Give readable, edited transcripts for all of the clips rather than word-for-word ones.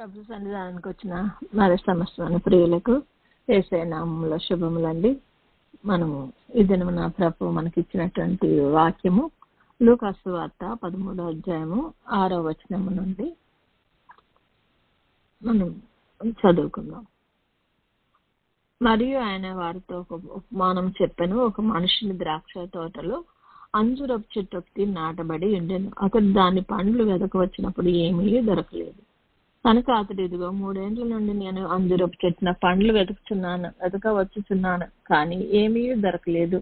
ప్రభు సన్నిధానానికి వచ్చిన మరి సమస్తమైన ప్రియులకు యేసయ్య నామములో శుభములండి. మనము ఈ దినమున ప్రభు మనకి ఇచ్చినటువంటి వాక్యము లూకాసు వార్త 13వ అధ్యాయము 6వ వచనము నుండి మనం చదువుకుందాం. మరియు ఆయన వారితో ఒక ఉపమానం చెప్పెను. ఒక మనుషుని ద్రాక్ష తోటలో అంజూరపు చెట్టు ఒకటి నాటబడి ఉండెను. అతడు దాని పండ్లు వెదక వచ్చినప్పుడు ఏమీ దొరకలేదు. కనుక అతడు ఇదిగో 3 ఏండ్ల నుండి నేను అంజూరపు చెట్టున పండ్లు వెతక వచ్చుచున్నాను, కానీ ఏమీ దొరకలేదు.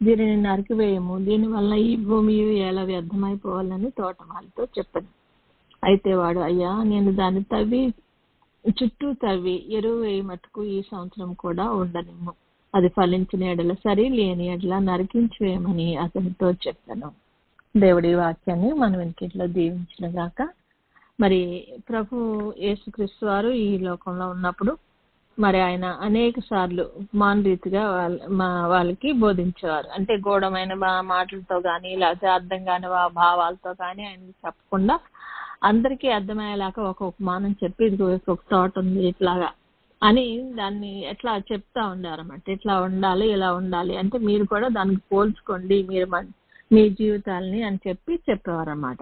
దీనిని నరికివేయము, దీనివల్ల ఈ భూమి ఎలా వ్యర్థమైపోవాలని తోటమాలితో చెప్పాను. అయితే వాడు, అయ్యా, నేను దాన్ని చుట్టూ తవ్వి ఎరువు వేయి మట్టుకు ఈ సంవత్సరం కూడా ఉండనిమ్ము. అది ఫలించిన ఎడల సరి, లేని ఎడల నరికించివేయమని అతనితో చెప్పాను. దేవుడి వాక్యాన్ని మనం వెనకిట్లో దీవించిన గాక. మరి ప్రభు యేసుక్రీస్తు వారు ఈ లోకంలో ఉన్నప్పుడు మరి ఆయన అనేక సార్లు ఉపమాన రీతిగా వాళ్ళకి బోధించేవారు. అంటే గూఢమైన మాటలతో కానీ లేకపోతే అర్థం కాని భావాలతో కానీ ఆయనకి చెప్పకుండా అందరికీ అర్థమయ్యేలాగా ఒక ఉపమానం చెప్పి, ఇది ఒక తోట ఉంది ఇట్లాగా అని దాన్ని ఎట్లా చెప్తా ఉండారన్నమాట. ఇట్లా ఉండాలి, ఇలా ఉండాలి అంటే మీరు కూడా దానికి పోల్చుకోండి మీరు మీ జీవితాలని అని చెప్పేవారు అన్నమాట.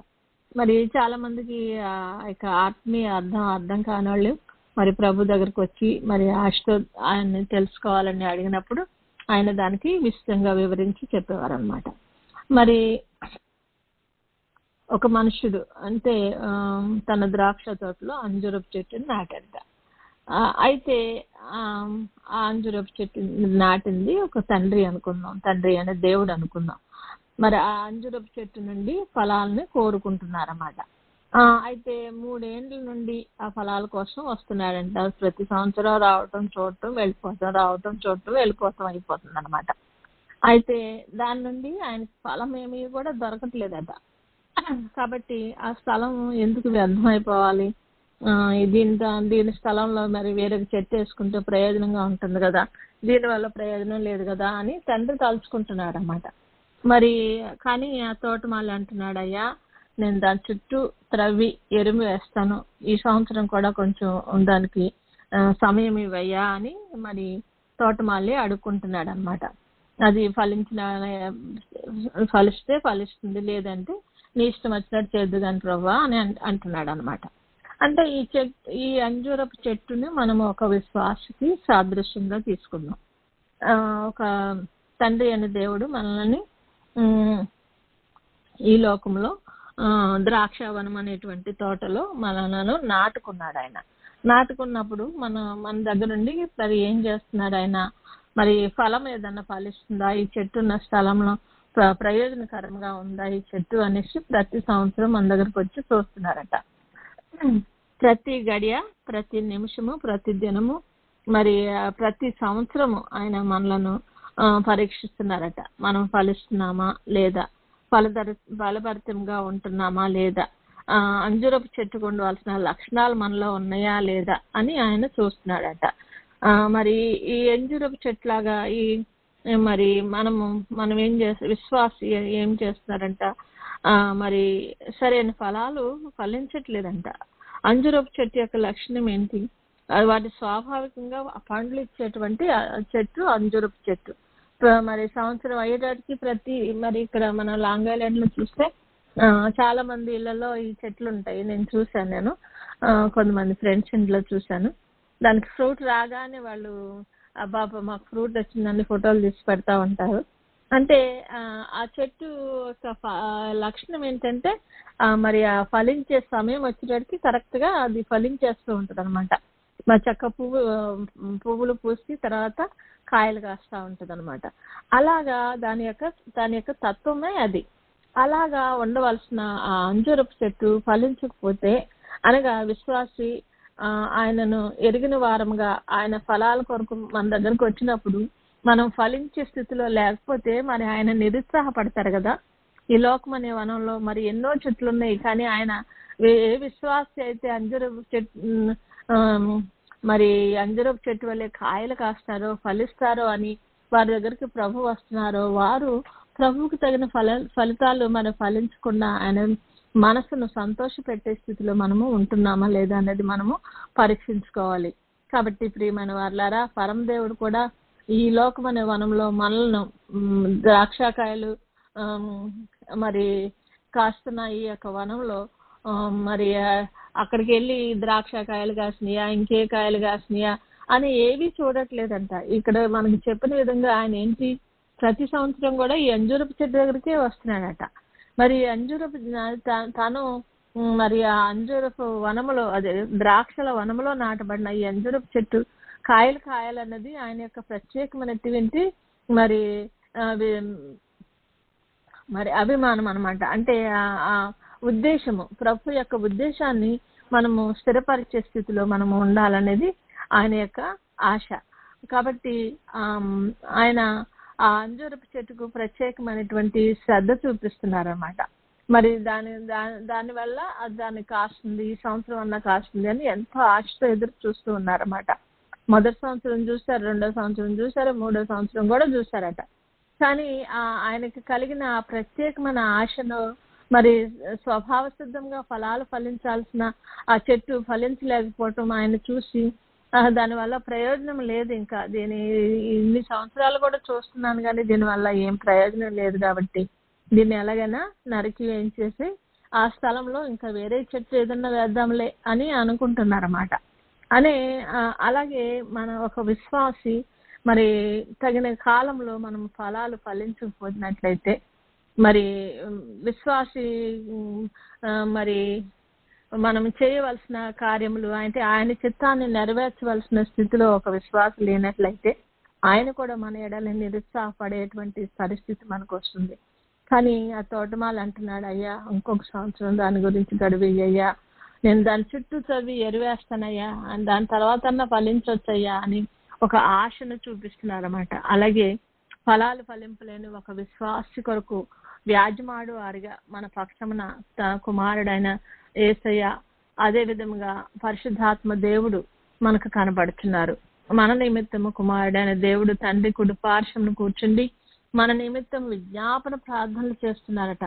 మరి చాలా మందికి ఇక ఆత్మీయ అర్థం కాని వాళ్ళు మరి ప్రభు దగ్గరకు వచ్చి మరి ఆశతో ఆయన్ని తెలుసుకోవాలని అడిగినప్పుడు ఆయన దానికి విస్తృతంగా వివరించి చెప్పేవారు అనమాట. మరి ఒక మనుషుడు అంటే తన ద్రాక్ష తోటలో అంజూరపు చెట్టుని నాటాడట. అయితే ఆ అంజూరపు చెట్టు నాటింది ఒక తండ్రి అనుకుందాం, తండ్రి అనే దేవుడు అనుకుందాం. మరి ఆ అంజూరపు చెట్టు నుండి ఫలాలని కోరుకుంటున్నారన్నమాట. అయితే 3 ఏండ్ల నుండి ఆ ఫలాల కోసం వస్తున్నాడంట. ప్రతి సంవత్సరం రావటం చూడటం వెళ్ళిపోతాం, రావటం చూడటం వెళ్ళిపోతాం అయిపోతుంది అనమాట. అయితే దాని నుండి ఆయనకి ఫలం ఏమీ కూడా దొరకట్లేదట. కాబట్టి ఆ స్థలం ఎందుకు వ్యర్థమైపోవాలి, దీని స్థలంలో మరి వేరే చెట్టు వేసుకుంటే ప్రయోజనంగా ఉంటుంది కదా, దీనివల్ల ప్రయోజనం లేదు కదా అని తండ్రి తలుచుకుంటున్నాడు అన్నమాట. మరి కానీ ఆ తోటమాలి అంటున్నాడు, అయ్యా, నేను దాని చుట్టూ త్రవ్వి ఎరువు వేస్తాను, ఈ సంవత్సరం కూడా కొంచెం దానికి సమయం ఇవ్వయ్యా అని మరి తోటమాలి అడుక్కుంటున్నాడు అనమాట. అది ఫలిస్తే ఫలిస్తుంది, లేదంటే నీ ఇష్టం వచ్చినట్టు చేద్దు కానీ ప్రభా అని అంటున్నాడు అనమాట. అంటే ఈ అంజూరపు చెట్టుని మనం ఒక విశ్వాసకి సాదృశ్యంగా తీసుకుందాం. ఒక తండ్రి అనే దేవుడు మనల్ని ఈ లోకంలో ద్రాక్షవనం అనేటువంటి తోటలో మనలను నాటుకున్నాడు. ఆయన నాటుకున్నప్పుడు మన దగ్గర నుండి మరి ఏం చేస్తున్నాడు ఆయన, మరి ఫలం ఏదన్నా ఫలిస్తుందా, ఈ చెట్టు ఉన్న స్థలంలో ప్రయోజనకరంగా ఉందా ఈ చెట్టు అనేసి ప్రతి సంవత్సరం మన దగ్గరకు వచ్చి చూస్తున్నారట. ప్రతి గడియ, ప్రతి నిమిషము, ప్రతి దినము, మరి ప్రతి సంవత్సరము ఆయన మనలను పరీక్షిస్తున్నారట. మనం ఫలిస్తున్నామా లేదా, ఫలభరితంగా ఉంటున్నామా లేదా, అంజూరపు చెట్టుకు ఉండవలసిన లక్షణాలు మనలో ఉన్నాయా లేదా అని ఆయన చూస్తున్నాడట. మరి ఈ అంజూరపు చెట్లాగా మరి మనం ఏం విశ్వాసి ఏం చేస్తున్నారంట, మరి సరైన ఫలాలు ఫలించట్లేదంట. అంజూరపు చెట్టు యొక్క లక్షణం ఏంటి, వాటి స్వాభావికంగా పండ్లు ఇచ్చేటువంటి చెట్టు అంజూరపు చెట్టు. మరి సంవత్సరం అయ్యేటానికి మరి ఇక్కడ మన లాంగ్ ఐలాండ్ లో చూస్తే చాలా మంది ఇళ్లలో ఈ చెట్లు ఉంటాయి. నేను చూశాను, కొంతమంది ఫ్రెండ్స్ ఇంట్లో చూశాను. దానికి ఫ్రూట్ రాగానే వాళ్ళు అబ్బాబా మాకు ఫ్రూట్ వచ్చిందని ఫోటోలు తీసి పెడతా ఉంటారు. అంటే ఆ చెట్టు యొక్క లక్షణం ఏంటంటే మరి ఆ ఫలించే సమయం వచ్చేటప్పటికి కరెక్ట్ గా అది ఫలించేస్తూ ఉంటుంది అనమాట. మా చక్క పువ్వులు పూసి తర్వాత కాయలు కాస్తా ఉంటది అనమాట. అలాగా దాని యొక్క తత్వమే అది. అలాగా ఉండవలసిన ఆ అంజూరపు చెట్టు ఫలించకపోతే, అనగా విశ్వాసి ఆయనను ఎరిగిన వారముగా ఆయన ఫలాల కొరకు మన దగ్గరకు వచ్చినప్పుడు మనం ఫలించే స్థితిలో లేకపోతే మరి ఆయన నిరుత్సాహపడతారు కదా. ఈ లోకం అనే వనంలో మరి ఎన్నో చెట్లు ఉన్నాయి, కానీ ఆయన ఏ విశ్వాసి అయితే మరి అంజూరపు చెట్టు వల్లే కాయలు కాస్తారో ఫలిస్తారో అని వారి దగ్గరికి ప్రభు వస్తున్నారో, వారు ప్రభువుకి తగిన ఫలితాలు మరి ఫలించకుండా ఆయన మనసును సంతోష పెట్టే స్థితిలో మనము ఉంటున్నామా లేదా అనేది మనము పరీక్షించుకోవాలి. కాబట్టి ప్రియమైన వారలారా, పరమదేవుడు కూడా ఈ లోకమనే వనంలో మనలను ద్రాక్షకాయలు మరి కాస్తున్న ఈ యొక్క వనంలో మరి అక్కడికి వెళ్ళి ద్రాక్షకాయలు కాసినాయా, ఇంకే కాయలు కాసినాయా అని ఏవి చూడట్లేదంట. ఇక్కడ మనకి చెప్పిన విధంగా ఆయన ఏంటి, ప్రతి సంవత్సరం కూడా ఈ అంజూరపు చెట్టు దగ్గరికే వస్తున్నాడట. మరి అంజూరపు తను మరి ఆ అంజూరపు వనములో, అదే ద్రాక్షల వనములో నాటబడిన ఈ అంజూరపు చెట్టు కాయాలన్నది ఆయన యొక్క ప్రత్యేకమైనటువంటి మరి మరి అభిమానం అన్నమాట. అంటే ఆ ఉద్దేశము, ప్రభు యొక్క ఉద్దేశాన్ని మనము స్థిరపరిచే స్థితిలో మనము ఉండాలనేది ఆయన యొక్క ఆశ. కాబట్టి ఆయన ఆ అంజూరపు చెట్టుకు ప్రత్యేకమైనటువంటి శ్రద్ధ చూపిస్తున్నారన్నమాట. మరి దానివల్ల దాన్ని కాస్తుంది, ఈ సంవత్సరం అన్నా కాస్తుంది అని ఎంతో ఆశతో ఎదురు చూస్తూ ఉన్నారన్నమాట. మొదటి సంవత్సరం చూశారు, రెండో సంవత్సరం చూశారు, మూడో సంవత్సరం కూడా చూశారట. కానీ ఆయనకి కలిగిన ఆ ప్రత్యేకమైన ఆశను మరి స్వభావ సిద్ధంగా ఫలాలు ఫలించాల్సిన ఆ చెట్టు ఫలించలేకపోవటం ఆయన చూసి దానివల్ల ప్రయోజనం లేదు, ఇంకా ఇన్ని సంవత్సరాలు కూడా చూస్తున్నాను కానీ దీనివల్ల ఏం ప్రయోజనం లేదు, కాబట్టి దీన్ని ఎలాగైనా నరికి వేయించేసి ఆ స్థలంలో ఇంకా వేరే చెట్టు ఏదన్నా వేద్దాంలే అని అనుకుంటున్నారన్నమాట. అలాగే మన ఒక విశ్వాసి మరి తగిన కాలంలో మనం ఫలాలు ఫలించకపోయినట్లయితే మరి విశ్వాసి మరి మనం చేయవలసిన కార్యములు అంటే ఆయన చిత్తాన్ని నెరవేర్చవలసిన స్థితిలో ఒక విశ్వాసం లేనట్లయితే ఆయన కూడా మన ఎడల నిరుత్సాహపడేటువంటి పరిస్థితి మనకు వస్తుంది. కానీ ఆ తోటమాలు అంటున్నాడు, అయ్యా ఇంకొక సంవత్సరం దాని గురించి గడువయ్యా, నేను దాని చుట్టూ చదివి ఎరువేస్తానయ్యా, దాని తర్వాత ఫలించొచ్చయ్యా అని ఒక ఆశను చూపిస్తున్నారన్నమాట. అలాగే ఫలాలు ఫలింపలేని ఒక విశ్వాసి కొరకు వ్యాజ్యమాడు వారిగా మన పక్షమున తన కుమారుడైన యేసయ్య, అదే విధంగా పరిశుద్ధాత్మ దేవుడు మనకు కనబడుతున్నారు. మన నిమిత్తము కుమారుడైన దేవుడు తండ్రి కుడి పార్శ్వమున కూర్చుండి మన నిమిత్తం విజ్ఞాపన ప్రార్థనలు చేస్తున్నారట.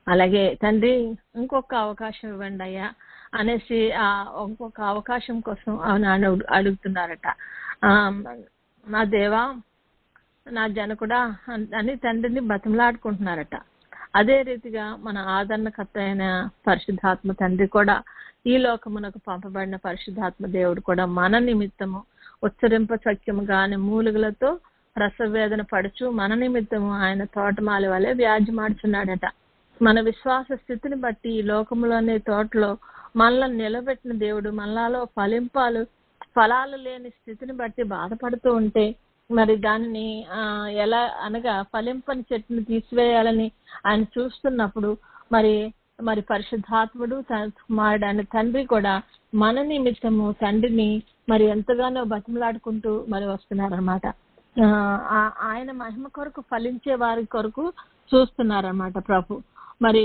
అలాగే తండ్రి ఇంకొక అవకాశం ఇవ్వండి అయ్యా అనేసి ఇంకొక అవకాశం కోసం ఆయన అడుగుతున్నారట. నా దేవా, నా జనకుడా అని తండ్రిని బతిమలాడుకుంటున్నారట. అదే రీతిగా మన ఆదరణకర్త అయిన పరిశుద్ధాత్మ తండ్రి కూడా, ఈ లోకమునకు పంపబడిన పరిశుద్ధాత్మ దేవుడు కూడా మన నిమిత్తము ఉచ్చరింప సఖ్యము గాని మూలుగులతో రసవేదన పడుచు మన నిమిత్తము ఆయన తోటమాలి వలె వ్యాజ్యమాడుచున్నాడట. మన విశ్వాస స్థితిని బట్టి ఈ లోకములోనే తోటలో మనల్ని నిలబెట్టిన దేవుడు మనలో ఫలాలు లేని స్థితిని బట్టి బాధపడుతూ ఉంటే మరి దానిని ఎలా అనగా ఫలింపని చెట్టును తీసివేయాలని ఆయన చూస్తున్నప్పుడు మరి పరిశుద్ధాత్ముడు కుమారుడైన తండ్రి కూడా మన నిమిత్తము తండ్రిని మరి ఎంతగానో బతిమలాడుకుంటూ మరి వస్తున్నారనమాట. ఆయన మహిమ కొరకు ఫలించే వారి కొరకు చూస్తున్నారన్నమాట ప్రభు. మరి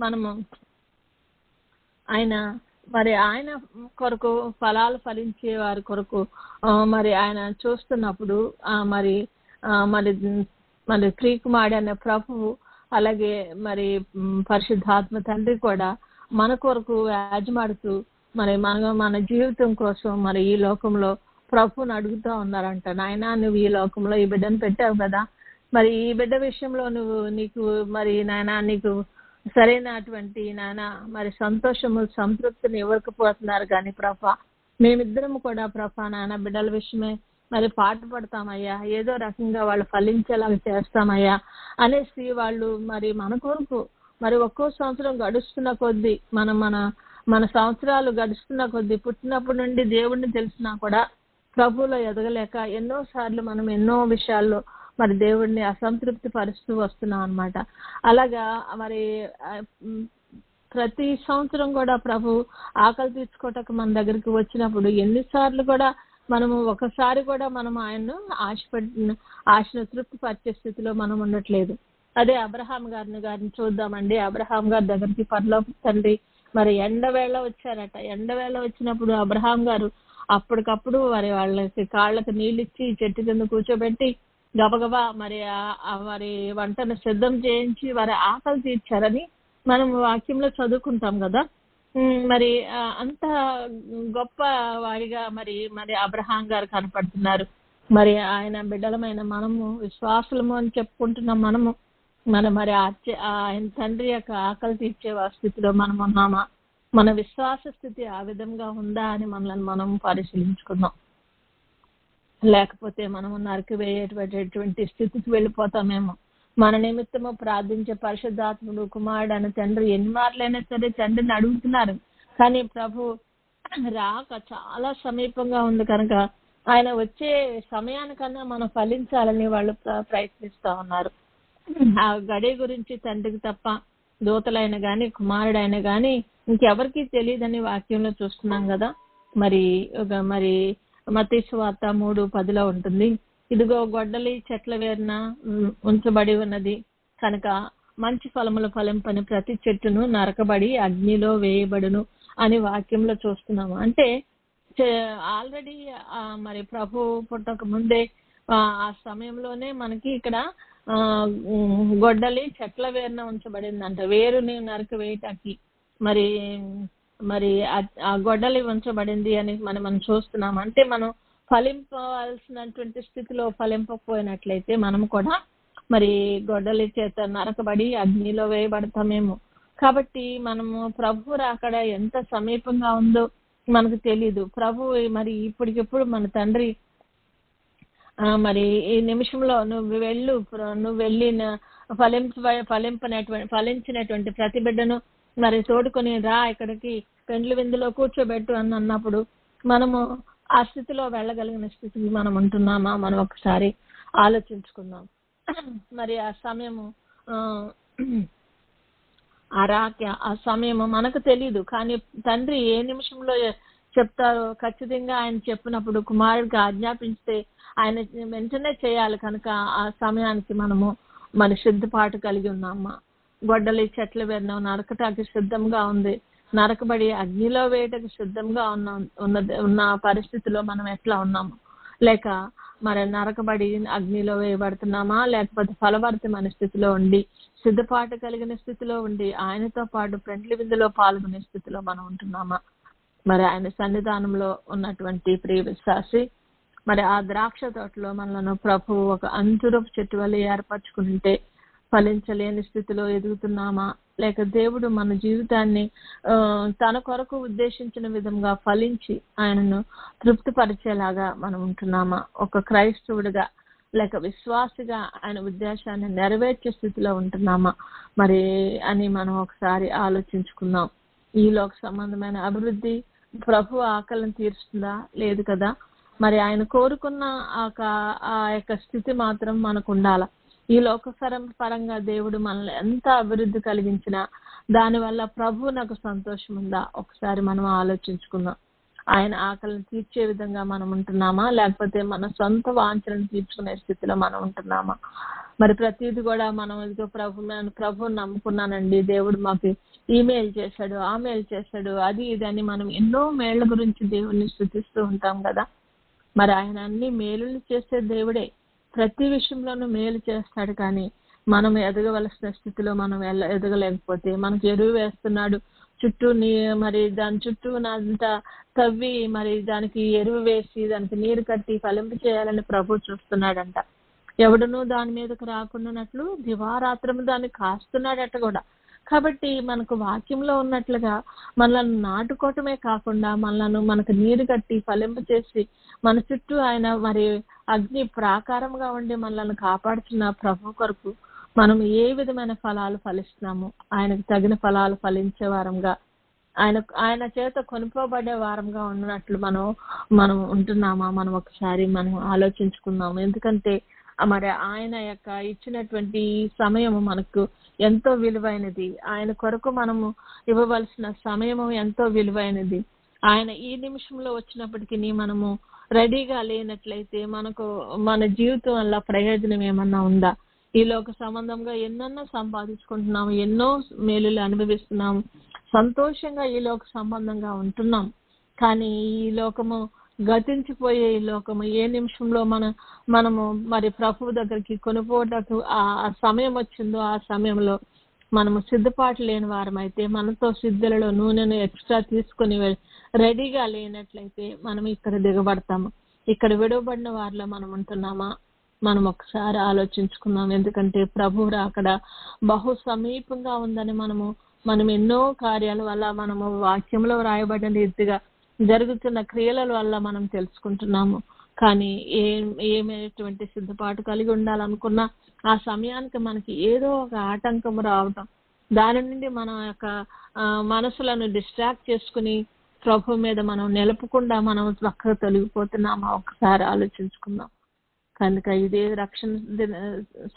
మనము ఆయన కొరకు ఫలాలు ఫలించే వారి కొరకు మరి ఆయన చూస్తున్నప్పుడు మరి ప్రియకుమారుడు అనే ప్రభువు అలాగే మరి పరిశుద్ధాత్మ తండ్రి కూడా మన కొరకు వ్యాజ్యమాడుతూ మరి మన జీవితం కోసం మరి ఈ లోకంలో ప్రభువుని అడుగుతూ ఉన్నారంట. నాయనా, నువ్వు ఈ లోకంలో ఈ బిడ్డను పెట్టావు కదా, మరి ఈ బిడ్డ విషయంలో నీకు మరి నాయనా నీకు సరైనటువంటి నాయన మరి సంతోషము సంతృప్తిని ఇవ్వకపోతున్నారు. కానీ ప్రభా, మేమిద్దరము కూడా ప్రభా నాయన బిడ్డల విషయమే మరి పాటు పడతామయ్యా, ఏదో రకంగా వాళ్ళు ఫలించేలాగా చేస్తామయ్యా అనేసి వాళ్ళు మరి మన కొరకు మరి ఒక్కో సంవత్సరం గడుస్తున్న కొద్దీ మన సంవత్సరాలు గడుస్తున్న కొద్దీ పుట్టినప్పటి నుండి దేవుడిని తెలిసినా కూడా ప్రభువులో ఎదగలేక ఎన్నోసార్లు మనం ఎన్నో విషయాల్లో మరి దేవుడిని అసంతృప్తి పరుస్తూ వస్తున్నాం అన్నమాట. అలాగా మరి ప్రతి సంవత్సరం కూడా ప్రభు ఆకలి తీర్చుకోవటానికి మన దగ్గరికి వచ్చినప్పుడు ఎన్నిసార్లు కూడా ఒకసారి కూడా మనం ఆయన్ను ఆశను తృప్తి పరిచే స్థితిలో మనం ఉండట్లేదు. అదే అబ్రహాం గారిని చూద్దామండి. అబ్రహాం గారి దగ్గరికి పరలోక తండ్రి మరి ఎండవేళ వచ్చారట. ఎండవేళ వచ్చినప్పుడు అబ్రహాం గారు అప్పటికప్పుడు వాళ్ళకి కాళ్ళకి నీళ్ళు ఇచ్చి చెట్టు కింద కూర్చోబెట్టి గబగబా మరి వంటను సిద్ధం చేయించి వారి ఆకలి తీర్చారని మనం వాక్యంలో చదువుకుంటాం కదా. మరి అంత గొప్ప వారిగా మరి మరి అబ్రహాం గారు కనపడుతున్నారు. మరి ఆయన బిడ్డలమైన మనము విశ్వాసులము అని చెప్పుకుంటున్నాం. మరి ఆయన తండ్రి యొక్క ఆకలి తీర్చే స్థితిలో మనం ఉన్నామా? మన విశ్వాస స్థితి ఆ విధంగా ఉందా అని మనల్ని మనం పరిశీలించుకుందాం. లేకపోతే మనము నరికివేయేటువంటి స్థితికి వెళ్ళిపోతామేమో. మన నిమిత్తము ప్రార్థించే పరిశుద్ధాత్ముడు కుమారుడు అని తండ్రి ఎన్ని మార్లైనా సరే తండ్రిని అడుగుతున్నారు. కానీ ప్రభు రాక చాలా సమీపంగా ఉంది కనుక ఆయన వచ్చే సమయానికన్నా మనం ఫలించాలని వాళ్ళు ప్రయత్నిస్తా ఉన్నారు. ఆ గడి గురించి తండ్రికి తప్ప దూతలైన గాని కుమారుడైన గాని ఇంకెవరికి తెలియదని వాక్యంలో చూస్తున్నాం కదా. మరి మత్తయి సువార్త 3:10 ఉంటుంది, ఇదిగో గొడ్డలి చెట్ల వేరున ఉంచబడి ఉన్నది కనుక మంచి ఫలములు ఫలింపని ప్రతి చెట్టును నరకబడి అగ్నిలో వేయబడును అని వాక్యంలో చూస్తున్నాము. అంటే ఆల్రెడీ మరి ప్రభు పుట్టక ముందే ఆ సమయంలోనే మనకి ఇక్కడ గొడ్డలి చెట్ల వేరున ఉంచబడిందంట, వేరుని నరక వేయటానికి. మరి ఆ గొడ్డలి ఉంచబడింది అని మనం చూస్తున్నాం. అంటే మనం ఫలింపవలసినటువంటి స్థితిలో ఫలింపకపోయినట్లయితే మనం కూడా మరి గొడ్డలి చేత నరకబడి అగ్నిలో వేయబడతామేమో. కాబట్టి మనము ప్రభు రాకడ ఎంత సమీపంగా ఉందో మనకు తెలీదు. ప్రభు మరి ఇప్పటికిప్పుడు మన తండ్రి మరి ఈ నిమిషంలో నువ్వు వెళ్ళి ఫలించినటువంటి ప్రతి బిడ్డను మరి తోడుకొని రా ఇక్కడికి పెండ్లి విందులో కూర్చోబెట్టు అని అన్నప్పుడు మనము ఆ స్థితిలో వెళ్ళగలిగిన స్థితికి మనం ఉంటున్నామా? మనం ఒకసారి ఆలోచించుకుందాం. మరి ఆ సమయము ఆ సమయము మనకు తెలీదు. కానీ తండ్రి ఏ నిమిషంలో చెప్తారో ఖచ్చితంగా ఆయన చెప్పినప్పుడు కుమారుడికి ఆజ్ఞాపిస్తే ఆయన వెంటనే చేయాలి. కనుక ఆ సమయానికి మనము మన సిద్ధపాటు కలిగి ఉన్నామా? గొడ్డలి చెట్ల వేరున నరకటానికి సిద్ధంగా ఉంది, నరకబడి అగ్నిలో వేయటకు సిద్ధంగా ఉన్న పరిస్థితిలో మనం ఎట్లా ఉన్నాము? లేక మరి నరకబడి అగ్నిలో వేయబడుతున్నామా? లేకపోతే ఫలవర్తమైన స్థితిలో ఉండి సిద్ధపాటు కలిగిన స్థితిలో ఉండి ఆయనతో పాటు పెండ్లి విందులో పాల్గొనే స్థితిలో మనం ఉంటున్నామా? మరి ఆయన సన్నిధానంలో ఉన్నటువంటి ప్రియ విశ్వాసి, మరి ఆ ద్రాక్ష తోటలో మనలను ప్రభు ఒక అంజూరపు చెట్టు వల్ల ఏర్పరచుకుంటే ఫలించలేని స్థితిలో ఎదుగుతున్నామా? లేక దేవుడు మన జీవితాన్ని తన కొరకు ఉద్దేశించిన విధంగా ఫలించి ఆయనను తృప్తిపరిచేలాగా మనం ఉంటున్నామా? ఒక క్రైస్తవుడిగా లేక విశ్వాసిగా ఆయన ఉద్దేశాన్ని నెరవేర్చే స్థితిలో ఉంటున్నామా మరి అని మనం ఒకసారి ఆలోచించుకుందాం. ఈ లోక సంబంధమైన అభివృద్ధి ప్రభు ఆకలిని తీరుస్తుందా? లేదు కదా. మరి ఆయన కోరుకున్న ఆ యొక్క స్థితి మాత్రం మనకు ఉండాల. ఈ లోక పరంగా దేవుడు మనల్ని ఎంత అభివృద్ధి కలిగించినా దానివల్ల ప్రభు నాకు సంతోషం ఉందా? ఒకసారి మనం ఆలోచించుకుందాం. ఆయన ఆకలిని తీర్చే విధంగా మనం ఉంటున్నామా? లేకపోతే మన సొంత వాంఛలను తీర్చుకునే స్థితిలో మనం ఉంటున్నామా? మరి ప్రతిది కూడా మనం ఇదిగో ప్రభుని నమ్ముకున్నానండి, దేవుడు మాకు ఈమెయిల్ చేశాడు, ఆ మెయిల్ చేశాడు, అది ఇదని మనం ఎన్నో మేళ్ల గురించి దేవుణ్ణి స్తుతిస్తూ ఉంటాం కదా. మరి ఆయన అన్ని మేలులు చేసే దేవుడే, ప్రతి విషయంలోనూ మేలు చేస్తాడు. కానీ మనం ఎదగవలసిన స్థితిలో మనం ఎదగలేకపోతే మనకు ఎరువు వేస్తున్నాడు, చుట్టూ మరి దాని చుట్టూ అంతా తవ్వి మరి దానికి ఎరువు వేసి దానికి నీరు కట్టి ఫలింపు చేయాలని ప్రభు చూస్తున్నాడంట. ఎవడునూ దాని మీదకు రాకుండానట్లు దివారాత్రము దాన్ని కాస్తున్నాడట కూడా. కాబట్టి మనకు వాక్యంలో ఉన్నట్లుగా మనల్ని నాటుకోవటమే కాకుండా మనకు నీరు కట్టి ఫలింపు చేసి మన చుట్టూ ఆయన మరి అగ్ని ప్రాకారంగా ఉండి మనల్ని కాపాడుతున్న ప్రభు కొరకు మనం ఏ విధమైన ఫలాలు ఫలిస్తున్నాము? ఆయనకు తగిన ఫలాలు ఫలించే వారంగా, ఆయన చేత కొనుక్కోబడే వారంగా ఉన్నట్లు మనం ఉంటున్నామా? మనం ఒకసారి మనం ఆలోచించుకుందాము. ఎందుకంటే మరి ఆయన యొక్క ఇచ్చినటువంటి సమయము మనకు ఎంతో విలువైనది. ఆయన కొరకు మనము ఇవ్వవలసిన సమయము ఎంతో విలువైనది. ఆయన ఈ నిమిషంలో వచ్చినప్పటికీ మనము రెడీగా లేనట్లయితే మన జీవితం వల్ల ప్రయోజనం ఏమన్నా ఉందా? ఈ లోక సంబంధంగా ఎన్నెన్నో సంపాదించుకుంటున్నాము, ఎన్నో మేలులు అనుభవిస్తున్నాము, సంతోషంగా ఈ లోక సంబంధంగా ఉంటున్నాం. కానీ ఈ లోకము గతించిపోయే ఈ లోకము ఏ నిమిషంలో మనము మరి ప్రభువు దగ్గరికి కొనుక్కోవటకు ఆ సమయం వచ్చిందో ఆ సమయంలో మనము సిద్ధపాటు లేని వారమైతే, మనతో సిద్ధులలో నూనెను ఎక్స్ట్రా తీసుకుని రెడీగా లేనట్లయితే మనం ఇక్కడ దిగబడతాము. ఇక్కడ విడవబడిన వారిలో మనం ఉంటున్నామా? మనం ఒకసారి ఆలోచించుకున్నాం. ఎందుకంటే ప్రభు రాకడ బహు సమీపంగా ఉందని మనం ఎన్నో కార్యాల వల్ల, మనము వాక్యంలో వ్రాయబడిన రీతిగా జరుగుతున్న క్రియల వల్ల మనం తెలుసుకుంటున్నాము. కానీ ఏమైనటువంటి సిద్ధపాటు కలిగి ఉండాలనుకున్నా ఆ సమయానికి మనకి ఏదో ఒక ఆటంకం రావటం, దాని నుండి మన యొక్క మనసులను డిస్ట్రాక్ట్ చేసుకుని ప్రభు మీద మనం నిలపకుండా మనం పక్కకు తొలగిపోతున్నామా? ఒకసారి ఆలోచించుకుందాం. కనుక ఇదే రక్షణ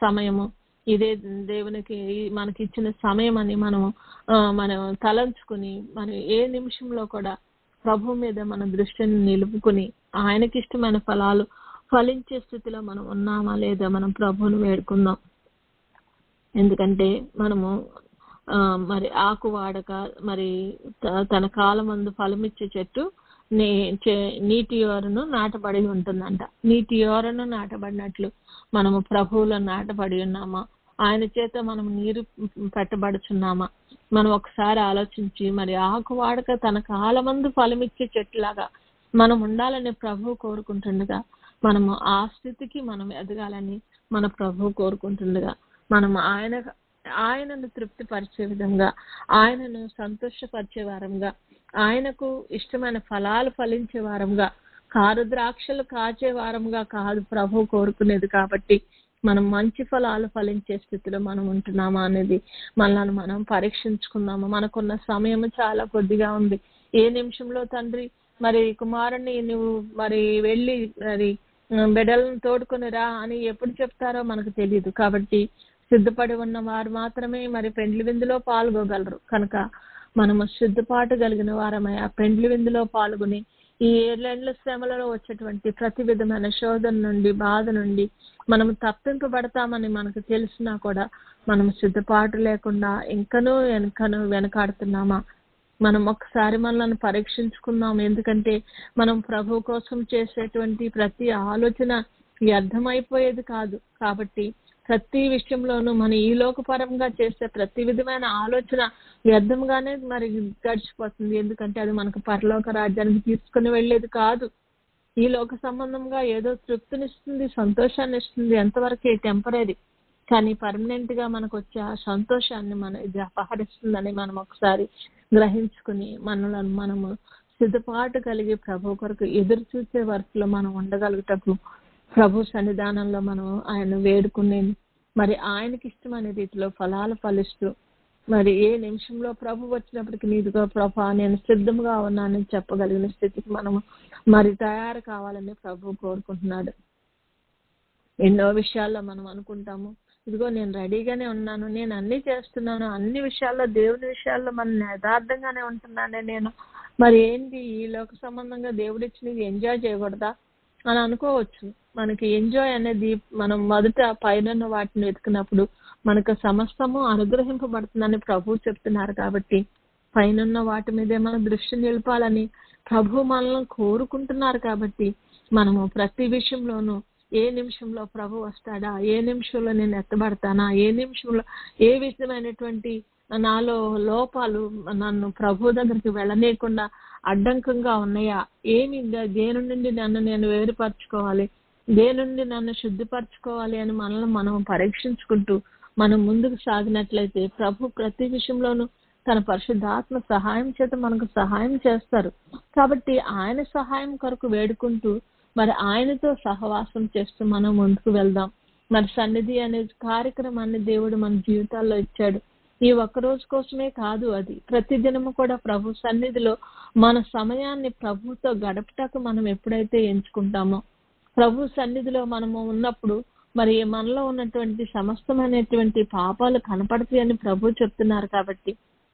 సమయము, ఇదే దేవునికి మనకి ఇచ్చిన సమయం అని మనం తలంచుకుని మనం ఏ నిమిషంలో కూడా ప్రభు మీద మన దృష్టిని నిలుపుకుని ఆయనకి ఇష్టమైన ఫలాలు ఫలించే స్థితిలో మనం ఉన్నామా లేదా మనం ప్రభువును వేడుకుందాం. ఎందుకంటే మనము మరి ఆకు వాడక మరి తన కాలమందు ఫలమిచ్చే చెట్టు నీటి యోరను నాటబడి ఉంటుందంట. నీటి యోరను నాటబడినట్లు మనము ప్రభువులో నాటబడి ఉన్నామా? ఆయన చేత మనం నీరు పెట్టబడుచున్నామా? మనం ఒకసారి ఆలోచించి మరి ఆకు వాడక తన కాలమందు ఫలమిచ్చే చెట్టులాగా మనం ఉండాలని ప్రభువు కోరుకుంటుండగా, మనము ఆ స్థితికి మనం ఎదగాలని మన ప్రభువు కోరుకుంటుండగా, మనం ఆయనను తృప్తిపరిచే విధంగా, ఆయనను సంతోషపరిచే వారంగా, ఆయనకు ఇష్టమైన ఫలాలు ఫలించే వారంగా, కారు ద్రాక్షలు కాచే వారంగా కాదు ప్రభు కోరుకునేది. కాబట్టి మనం మంచి ఫలాలు ఫలించే స్థితిలో మనం ఉంటున్నామా అనేది మనల్ని మనం పరీక్షించుకుందాము. మనకున్న సమయం చాలా కొద్దిగా ఉంది. ఏ నిమిషంలో తండ్రి మరి కుమారుణ్ణి నువ్వు మరి వెళ్ళి మరి బిడ్డలను తోడుకొని రా అని ఎప్పుడు చెప్తారో మనకు తెలియదు. కాబట్టి సిద్ధపడి ఉన్న వారు మాత్రమే మరి పెండ్లి విందులో పాల్గొగలరు. కనుక మనము సిద్ధపాటు కలిగిన వారమై ఆ పెండ్లి విందులో పాల్గొని ఈ 7 ఏళ్ల శ్రమలలో వచ్చేటువంటి ప్రతి విధమైన శోధన నుండి, బాధ నుండి మనము తప్పింపబడతామని మనకు తెలిసినా కూడా మనం సిద్ధపాటు లేకుండా ఇంకనూ వెనకాడుతున్నామా? మనం ఒకసారి మనల్ని పరీక్షించుకుందాం. ఎందుకంటే మనం ప్రభు కోసం చేసేటువంటి ప్రతి ఆలోచన వ్యర్థమైపోయేది కాదు. కాబట్టి ప్రతి విషయంలోనూ మనం ఈ లోకపరంగా చేసే ప్రతి విధమైన ఆలోచన వ్యర్థంగానే మరి గడిచిపోతుంది. ఎందుకంటే అది మనకు పరలోక రాజ్యానికి తీసుకుని వెళ్ళేది కాదు. ఈ లోక సంబంధంగా ఏదో తృప్తినిస్తుంది, సంతోషాన్ని ఇస్తుంది, ఎంతవరకు టెంపరీ. కానీ పర్మనెంట్ గా మనకు వచ్చే ఆ సంతోషాన్ని ఇది అపహరిస్తుందని మనం ఒకసారి గ్రహించుకుని మనము సిద్ధపాటు కలిగి ప్రభు కొరకు ఎదురు చూసే వరకులో మనం ఉండగలుగుటకు ప్రభు సన్నిధానంలో మనం ఆయన వేడుకునే మరి ఆయనకి ఇష్టమైన రీతిలో ఫలాలు ఫలిస్తూ మరి ఏ నిమిషంలో ప్రభు వచ్చినప్పటికీ నీదిగో ప్రభా నేను సిద్ధంగా ఉన్నానని చెప్పగలిగిన స్థితికి మనము మరి తయారు కావాలని ప్రభు కోరుకుంటున్నాడు. ఎన్నో విషయాల్లో మనం అనుకుంటాము, ఇదిగో నేను రెడీగానే ఉన్నాను, నేను అన్ని చేస్తున్నాను, అన్ని విషయాల్లో దేవుని విషయాల్లో మనం యథార్థంగానే ఉంటున్నానే నేను, మరి ఏంటి ఈ లోక సంబంధంగా దేవుడిచ్చినది ఎంజాయ్ చేయకూడదా అని అనుకోవచ్చు. మనకి ఎంజాయ్ అనేది మనం మొదట పైన వాటిని వెతికినప్పుడు మనకు సమస్తము అనుగ్రహింపబడుతుందని ప్రభు చెప్తున్నారు. కాబట్టి పైన వాటి మీదే మన దృష్టి నిలపాలని ప్రభు మనల్ని కోరుకుంటున్నారు. కాబట్టి మనము ప్రతి విషయంలోనూ ఏ నిమిషంలో ప్రభు వస్తాడా, ఏ నిమిషంలో నేను ఎత్తబడతానా, ఏ నిమిషంలో ఏ విధమైనటువంటి నాలో లోపాలు నన్ను ప్రభు దగ్గరికి వెళ్ళనీయకుండా అడ్డంకంగా ఉన్నాయా, దేని నుండి నన్ను నేను వేరుపరచుకోవాలి, దేని నుండి నన్ను శుద్ధిపరచుకోవాలి అని మనల్ని మనం పరీక్షించుకుంటూ మనం ముందుకు సాగినట్లయితే ప్రభు ప్రతి విషయంలోనూ తన పరిశుద్ధాత్మ సహాయం చేత మనకు సహాయం చేస్తారు. కాబట్టి ఆయన సహాయం కొరకు వేడుకుంటూ మరి ఆయనతో సహవాసం చేస్తూ మనం ముందుకు వెళ్దాం. మరి సన్నిధి అనే కార్యక్రమాన్ని దేవుడు మన జీవితాల్లో ఇచ్చాడు. ఈ ఒక్క రోజు కోసమే కాదు, అది ప్రతి దినము కూడా ప్రభు సన్నిధిలో మన సమయాన్ని ప్రభుతో గడపటకు మనం ఎప్పుడైతే ఎంచుకుంటామో, ప్రభు సన్నిధిలో మనము ఉన్నప్పుడు మరి మనలో ఉన్నటువంటి సమస్తమైనటువంటి పాపాలు కనపడతాయి అని ప్రభు చెప్తున్నారు. కాబట్టి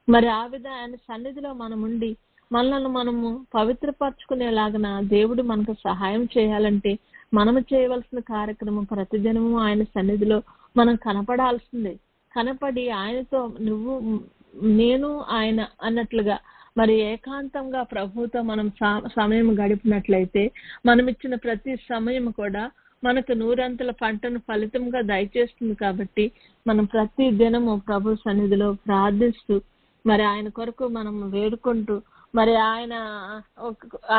మరి ఆ విధంగా ఆయన సన్నిధిలో మనం ఉండి మనల్ని మనము పవిత్రపరచుకునేలాగన దేవుడు మనకు సహాయం చేయాలంటే మనము చేయవలసిన కార్యక్రమం ప్రతిదినము ఆయన సన్నిధిలో మనం కనపడాల్సిందే. కనపడి ఆయనతో నువ్వు నేను ఆయన అన్నట్లుగా మరి ఏకాంతంగా ప్రభువుతో మనం సమయం గడిపినట్లయితే మనం ఇచ్చిన ప్రతి సమయం కూడా మనకు నూరంతల పంటను ఫలితంగా దయచేస్తుంది. కాబట్టి మనం ప్రతి దినము ప్రభు సన్నిధిలో ప్రార్థిస్తూ మరి ఆయన కొరకు మనం వేడుకుంటూ మరి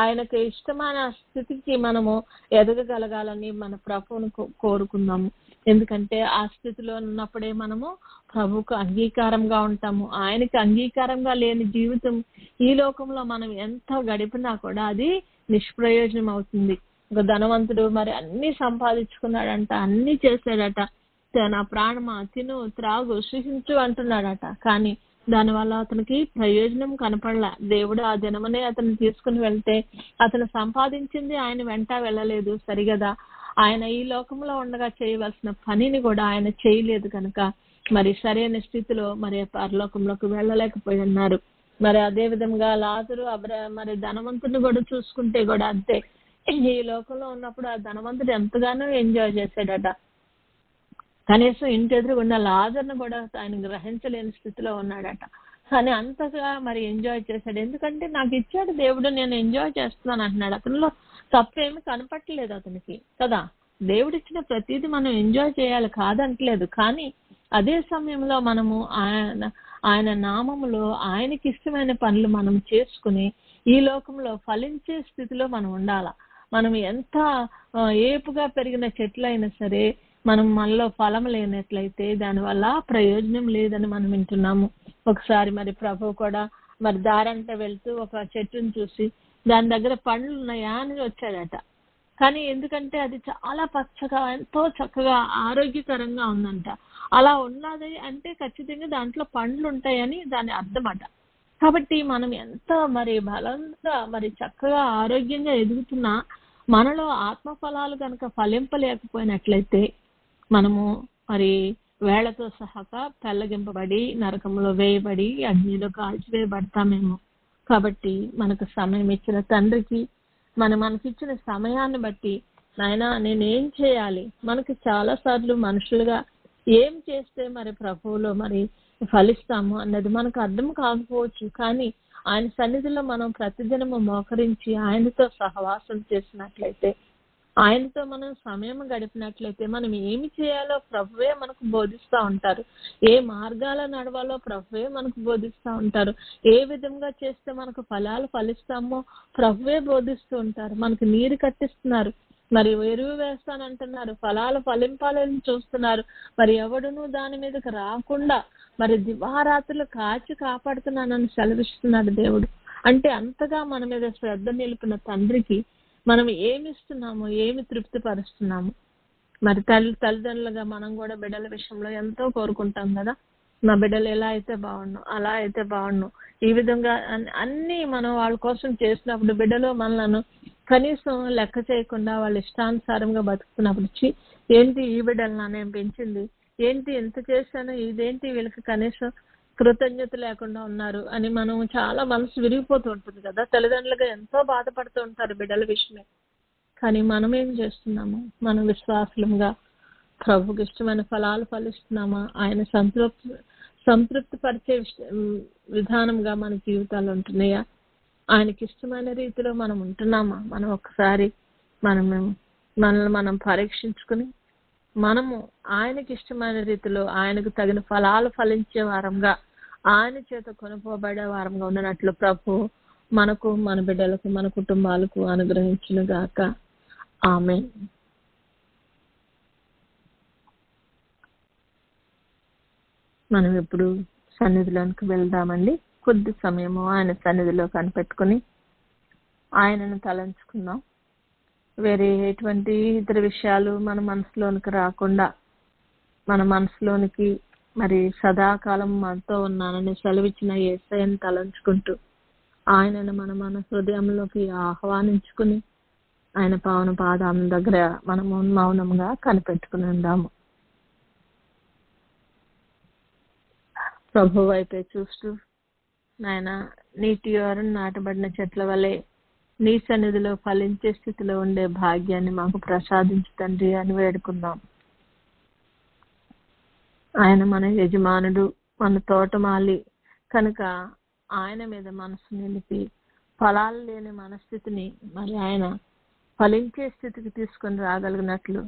ఆయనకు ఇష్టమైన స్థితికి మనము ఎదగగలగాలని మన ప్రభువును కోరుకుందాము. ఎందుకంటే ఆ స్థితిలో ఉన్నప్పుడే మనము ప్రభువుకు అంగీకారంగా ఉంటాము. ఆయనకి అంగీకారంగా లేని జీవితం ఈ లోకంలో మనం ఎంత గడిపినా కూడా అది నిష్ప్రయోజనం అవుతుంది. ఒక ధనవంతుడు మరి అన్ని సంపాదించుకున్నాడంట, అన్ని చేశాడట, నా ప్రాణమా తిను త్రాగు సుఖించు అంటున్నాడట. కానీ దానివల్ల అతనికి ప్రయోజనం కనపడలా. దేవుడు ఆ దినమనే అతను తీసుకుని వెళ్తే అతను సంపాదించింది ఆయన వెంట వెళ్ళలేదు సరిగదా. ఆయన ఈ లోకంలో ఉండగా చేయవలసిన పనిని కూడా ఆయన చేయలేదు కనుక మరి సరైన స్థితిలో మరి పరలోకంలోకి వెళ్ళలేకపోయి ఉన్నారు. మరి అదే విధంగా లాజరు మరి ధనవంతుని కూడా చూసుకుంటే కూడా అంతే. ఈ లోకంలో ఉన్నప్పుడు ఆ ధనవంతుడు ఎంతగానో ఎంజాయ్ చేశాడట. కనీసం ఇంటి ఎదురుగున్న లాజర్ను కూడా ఆయన గ్రహించలేని స్థితిలో ఉన్నాడట. కానీ అంతగా మరి ఎంజాయ్ చేశాడు. ఎందుకంటే నాకు ఇచ్చాడు దేవుడు, నేను ఎంజాయ్ చేస్తున్నాను అంటున్నాడు. అతనిలో తప్పేమి కనపట్టలేదు అతనికి కదా. దేవుడిచ్చిన ప్రతిదీ మనం ఎంజాయ్ చేయాలి కాదంటలేదు. కానీ అదే సమయంలో మనము ఆయన నామములో ఆయనకి ఇష్టమైన పనులు మనం చేసుకుని ఈ లోకంలో ఫలించే స్థితిలో మనం ఉండాలా. మనం ఎంత ఏపుగా పెరిగిన చెట్లయినా సరే మనం మనలో ఫలం లేనట్లయితే దానివల్ల ప్రయోజనం లేదని మనం వింటున్నాము. ఒకసారి మరి ప్రభు కూడా మరి దారంట వెళ్తూ ఒక చెట్టును చూసి దాని దగ్గర పండ్లు ఉన్నాయా అని వచ్చాడట. కానీ ఎందుకంటే అది చాలా పచ్చగా ఎంతో చక్కగా ఆరోగ్యకరంగా ఉందంట. అలా ఉన్నది అంటే ఖచ్చితంగా దాంట్లో పండ్లు ఉంటాయని దాని అర్థమట. కాబట్టి మనం ఎంత మరి బలంగా మరి చక్కగా ఆరోగ్యంగా ఎదుగుతున్నా మనలో ఆత్మఫలాలు కనుక ఫలింపలేకపోయినట్లయితే మనము మరి వేళ్లతో సహా పెళ్ళగింపబడి నరకంలో వేయబడి అగ్నిలో కాల్చివేయబడతామేమో. కాబట్టి మనకు సమయం ఇచ్చిన తండ్రికి మనకిచ్చిన సమయాన్ని బట్టి నాయనా నేనేం చేయాలి, మనకి చాలా సార్లు మనుషులుగా ఏం చేస్తే మరి ప్రభువులో మరి ఫలిస్తాము అన్నది మనకు అర్థం కాకపోవచ్చు. కానీ ఆయన సన్నిధిలో మనం ప్రతిదినము మోకరించి ఆయనతో సహవాసం చేసినట్లయితే, ఆయనతో మనం సమయం గడిపినట్లయితే మనం ఏమి చేయాలో ప్రభువే మనకు బోధిస్తూ ఉంటారు. ఏ మార్గాల నడవాలో ప్రభువే మనకు బోధిస్తూ ఉంటారు. ఏ విధంగా చేస్తే మనకు ఫలాలు ఫలిస్తామో ప్రభువే బోధిస్తూ ఉంటారు. మనకు నీరు కట్టిస్తున్నారు, మరి ఎరువు వేస్తానంటున్నారు, ఫలాలు ఫలింపాలని చూస్తున్నారు. మరి ఎవడును దాని మీదకి రాకుండా మరి దివారాత్రులు కాచి కాపాడుతున్నానని సెలవిస్తున్నాడు దేవుడు. అంటే అంతగా మన మీద శ్రద్ధ నిలిపిన తండ్రికి మనం ఏమి ఇస్తున్నాము, ఏమి తృప్తి పరుస్తున్నాము. మరి తల్లిదండ్రులుగా మనం కూడా బిడ్డల విషయంలో ఎంతో కోరుకుంటాం కదా. మా బిడ్డలు ఎలా అయితే బాగుండు, అలా అయితే బాగుండు, ఈ విధంగా అన్ని మనం వాళ్ళ కోసం చేసినప్పుడు బిడ్డలు మనలను కనీసం లెక్క చేయకుండా వాళ్ళ ఇష్టానుసారంగా బతుకుతున్నప్పుడు ఏంటి ఈ బిడ్డలు నేను పెంచింది, ఏంటి ఎంత చేశాను, ఇదేంటి వీళ్ళకి కనీసం కృతజ్ఞత లేకుండా ఉన్నారు అని మనం చాలా మనసు విరిగిపోతూ ఉంటుంది కదా. తల్లిదండ్రులుగా ఎంతో బాధపడుతూ ఉంటారు బిడ్డల విషయమే. కానీ మనం ఏం చేస్తున్నాము? మనం విశ్వాసులంగా ప్రభుకి ఇష్టమైన ఫలాలు ఫలిస్తున్నామా? ఆయన సంతృప్తి పరిచే విధానంగా మన జీవితాలు ఉంటున్నాయా? ఆయనకి ఇష్టమైన రీతిలో మనం ఉంటున్నామా? మనం ఒకసారి మనల్ని మనం పరీక్షించుకుని మనము ఆయనకి ఇష్టమైన రీతిలో ఆయనకు తగిన ఫలాలు ఫలించే వారంగా ఆయన చేత కొనుక్కోబడే వారంగా ఉన్నట్లు ప్రభు మనకు, మన బిడ్డలకు, మన కుటుంబాలకు అనుగ్రహించును గాక. ఆమేన్. మనం ఇప్పుడు సన్నిధిలోనికి వెళ్దామండి. కొద్ది సమయము ఆయన సన్నిధిలో కనిపెట్టుకుని ఆయనను తలంచుకుందాం. వేరే ఎటువంటి ఇతర విషయాలు మన మనసులోనికి రాకుండా మన మనసులోనికి మరి సదాకాలం మనతో ఉన్నానని సెలవిచ్చిన యేసయ్యను తలంచుకుంటూ ఆయనను మన హృదయంలోకి ఆహ్వానించుకుని ఆయన పావన పాదాల దగ్గర మనము మౌనంగా కనిపెట్టుకుని ఉందాము. ప్రభు వైపే చూస్తూ నాయన నీటి ఓరను నాటబడిన చెట్ల వలె నీ సన్నిధిలో ఫలించే స్థితిలో ఉండే భాగ్యాన్ని మాకు ప్రసాదించు తండ్రి అని వేడుకుందాం. ఆయన మన యజమానుడు, మన తోటమాలి కనుక ఆయన మీద మనసు నిలిపి ఫలాలు లేని మనస్థితిని మరి ఆయన ఫలించే స్థితికి తీసుకొని రాగలిగినట్లు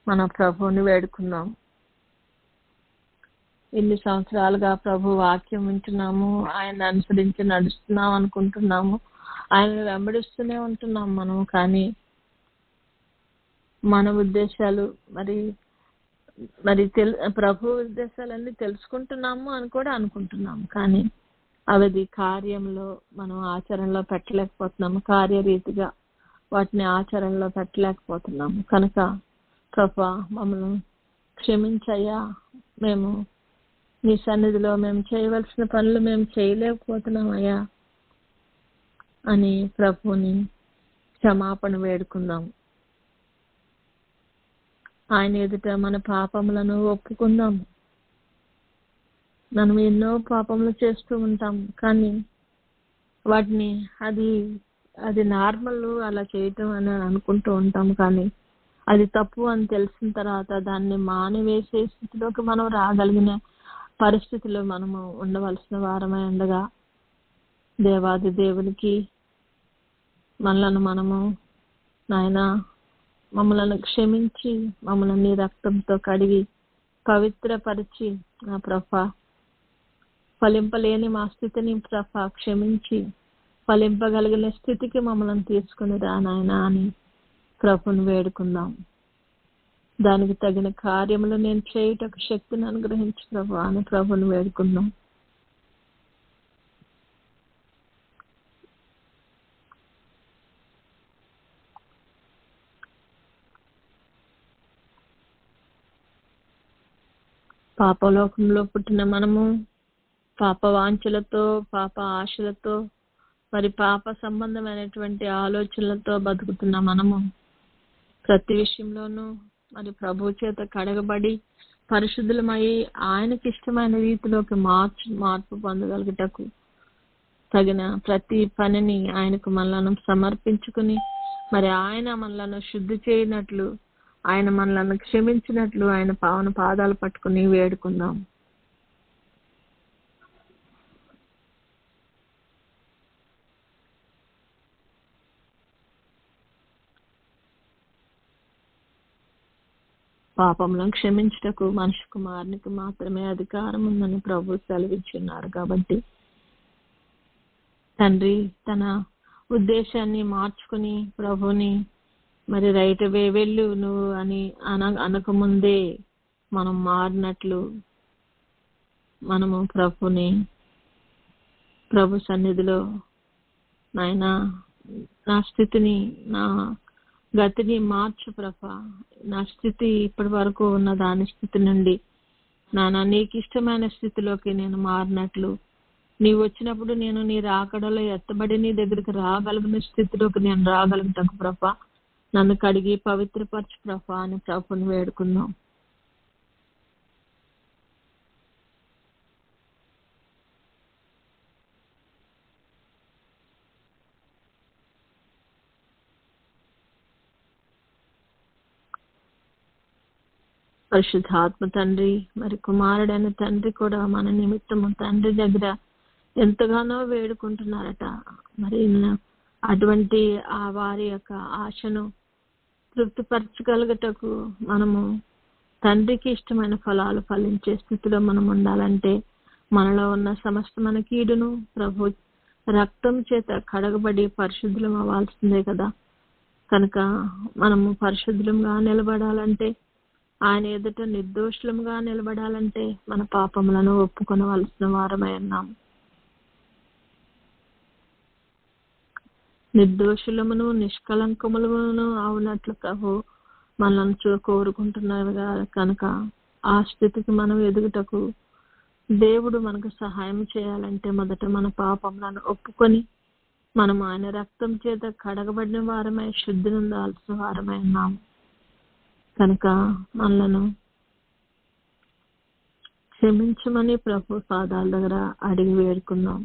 మన ప్రభువుని వేడుకుందాం. ఇన్ని సంవత్సరాలుగా ప్రభు వాక్యం వింటున్నాము, ఆయన అనుసరించి నడుస్తున్నాం అనుకుంటున్నాము, ఆయన వెంబడిస్తూనే ఉంటున్నాం మనం. కానీ మన ఉద్దేశాలు మరి ప్రభు ఉద్దేశాలన్నీ తెలుసుకుంటున్నాము అని కూడా అనుకుంటున్నాము. కానీ అవి కార్యంలో మనం ఆచరణలో పెట్టలేకపోతున్నాము, కార్యరీతిగా వాటిని ఆచరణలో పెట్టలేకపోతున్నాము. కనుక ప్రభు మమ్మల్ని క్షమించయ్యా, మేము నీ సన్నిధిలో మేము చేయవలసిన పనులు మేము చేయలేకపోతున్నామయ్యా అని ప్రభువుని క్షమాపణ వేడుకుందాం. ఆయన ఎదుట మన పాపములను ఒప్పుకుందాం. మనం ఎన్నో పాపములు చేస్తూ ఉంటాం, కానీ వాటిని అది నార్మల్ అలా చేయటం అని అనుకుంటూ ఉంటాం. కానీ అది తప్పు అని తెలిసిన తర్వాత దాన్ని మానివేసే స్థితిలోకి మనం రాగలిగిన పరిస్థితిలో మనము ఉండవలసిన వారమై ఉండగా దేవాది దేవునికి మనము నాయన మమ్మల్ని క్షమించి మమ్మల్ని నీ రక్తంతో కడిగి పవిత్రపరిచి నా ప్రభా ఫలింపలేని మా స్థితిని ప్రభా క్షమించి ఫలింపగలిగిన స్థితికి మమ్మల్ని తీసుకుని రా నాయనా అని ప్రభుని వేడుకుందాం. దానికి తగిన కార్యములు నేను చేయుటకు శక్తిని అనుగ్రహించు ప్రభు అని ప్రభుని వేడుకుందాం. పాపలోకంలో పుట్టిన మనము పాప వాంఛలతో, పాప ఆశలతో, మరి పాప సంబంధమైనటువంటి ఆలోచనలతో బతుకుతున్న మనము ప్రతి విషయంలోనూ మరి ప్రభు చేత కడగబడి పరిశుద్ధులమై ఆయనకి ఇష్టమైన రీతిలోకి మార్పు పొందగలుగుటకు తగిన ప్రతి పనిని ఆయనకు మనలను సమర్పించుకుని మరి ఆయన మనలను శుద్ధి చేయనట్లు, ఆయన మనలను క్షమించినట్లు ఆయన పావన పాదాలు పట్టుకుని వేడుకుందాం. పాపములను క్షమించుటకు మనిషి కుమారునికి మాత్రమే అధికారం ఉందని ప్రభు సెలవిచ్చున్నారు. కాబట్టి తండ్రి తన ఉద్దేశాన్ని మార్చుకుని ప్రభుని మరి రైట్ వే వెళ్ళు నువ్వు అని అనకముందే మనం మారినట్లు మనము ప్రభు సన్నిధిలో నాయనా నా స్థితిని, నా గతిని మార్చు ప్రభా, నా స్థితి ఇప్పటి వరకు ఉన్న దాని స్థితి నుండి నానా నీకు ఇష్టమైన స్థితిలోకి నేను మారినట్లు, నీవు వచ్చినప్పుడు నేను నీ రాకడలో ఎత్తబడి నీ దగ్గరికి రాగలిగిన స్థితిలోకి నేను రాగలుగుతాను ప్రభా, నన్ను కడిగి పవిత్రపరచు ప్రభా అని ప్రభుని వేడుకుందాం. పరిశుద్ధాత్మ తండ్రి మరి కుమారుడైన తండ్రి కూడా మన నిమిత్తము తండ్రి దగ్గర ఎంతగానో వేడుకుంటున్నారట. మరి అటువంటి ఆ వారి యొక్క ఆశను తృప్తిపరచగలుగుటకు మనము తండ్రికి ఇష్టమైన ఫలాలు ఫలించే స్థితిలో మనం ఉండాలంటే మనలో ఉన్న సమస్తమైన కీడును ప్రభు రక్తం చేత కడగబడి పరిశుద్ధులం అవ్వాల్సిందే కదా. కనుక మనము పరిశుద్ధులంగా నిలబడాలంటే, ఆయన ఎదుట నిర్దోషులంగా నిలబడాలంటే మన పాపములను ఒప్పుకొనవలసిన వారమై ఉన్నాం. నిర్దోషులమును నిష్కలంకములను అవునట్లు ప్రభు మనల్ని కోరుకుంటున్నారు కనుక ఆ స్థితికి మనం ఎదుగుటకు దేవుడు మనకు సహాయం చేయాలంటే మొదట మన పాపములను ఒప్పుకొని మనం ఆయన రక్తం చేత కడగబడిన వారమై శుద్ధి నొందాల్సిన వారమై ఉన్నాము. కనుక మనలను క్షమించమని ప్రభు పాదాల దగ్గర అడిగి వేడుకుందాం.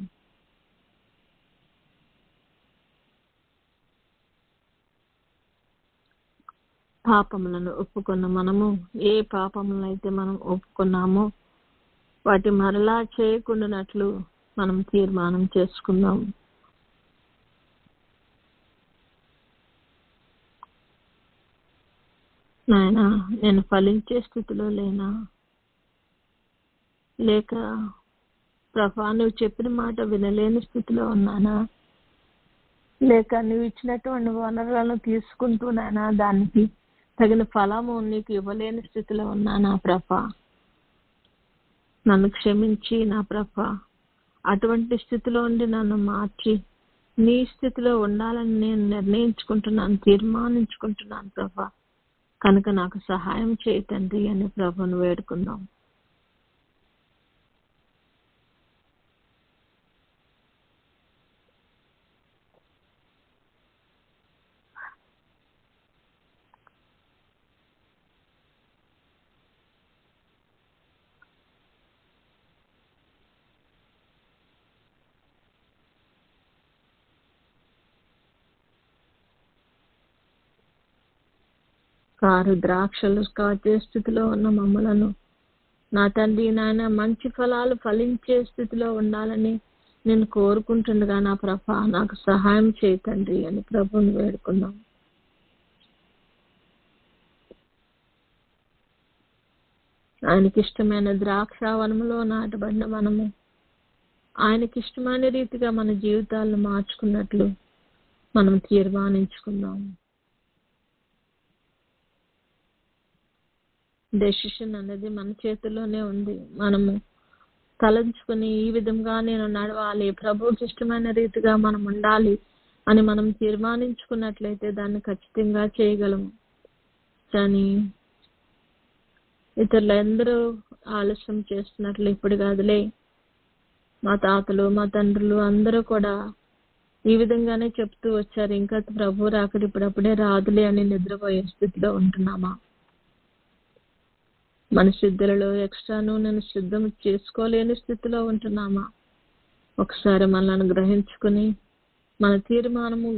పాపములను ఒప్పుకున్న మనము ఏ పాపములను అయితే మనం ఒప్పుకున్నామో వాటి మరలా చేయకుండానట్లు మనం తీర్మానం చేసుకుందాం. నాయనా, నేను ఫలించే స్థితిలో లేనా, లేక ప్రభా నువ్వు చెప్పిన మాట వినలేని స్థితిలో ఉన్నానా, లేక నువ్వు ఇచ్చినటువంటి వనరులను తీసుకుంటూనైనా దానికి తగిన ఫలము నీకు ఇవ్వలేని స్థితిలో ఉన్నానా ప్రభా? నన్ను క్షమించి నా ప్రభా, అటువంటి స్థితిలో ఉండి నన్ను మార్చి నీ స్థితిలో ఉండాలని నేను నిర్ణయించుకుంటున్నాను, తీర్మానించుకుంటున్నాను ప్రభా. కనుక నాకు సహాయం చేయి తండ్రి అని ప్రభువును వేడుకుందాం. కారు ద్రాక్షలు కాచే స్థితిలో ఉన్న మమ్మలను నా తండ్రి నాయన మంచి ఫలాలు ఫలించే స్థితిలో ఉండాలని నేను కోరుకుంటుండగా నా ప్రభా నాకు సహాయం చేయి తండ్రి అని ప్రభువుని వేడుకుందాం. ఆయనకిష్టమైన ద్రాక్షావనంలో నాటబడిన మనము ఆయనకిష్టమైన రీతిగా మన జీవితాలను మార్చుకున్నట్లు మనం తీర్మానించుకుందాం. డెసిషన్ అనేది మన చేతిలోనే ఉంది. మనము తలంచుకుని ఈ విధంగా నేను నడవాలి, ప్రభువుకి ఇష్టమైన రీతిగా మనం ఉండాలి అని మనం తీర్మానించుకున్నట్లయితే దాన్ని ఖచ్చితంగా చేయగలము. కానీ ఇతరులందరూ ఆలస్యం చేస్తున్నట్లు ఇప్పుడు కాదులే, మా తాతలు మా తండ్రులు అందరూ కూడా ఈ విధంగానే చెప్తూ వచ్చారు, ఇంకా ప్రభు రాకడ ఇప్పుడప్పుడే రాదులే అని నిద్రపోయే స్థితిలో ఉంటున్నామా? మన సిద్ధులలో ఎక్స్ట్రాను నేను సిద్ధం చేసుకోలేని స్థితిలో ఉంటున్నామా? ఒకసారి మనల్ని గ్రహించుకుని మన తీర్మానము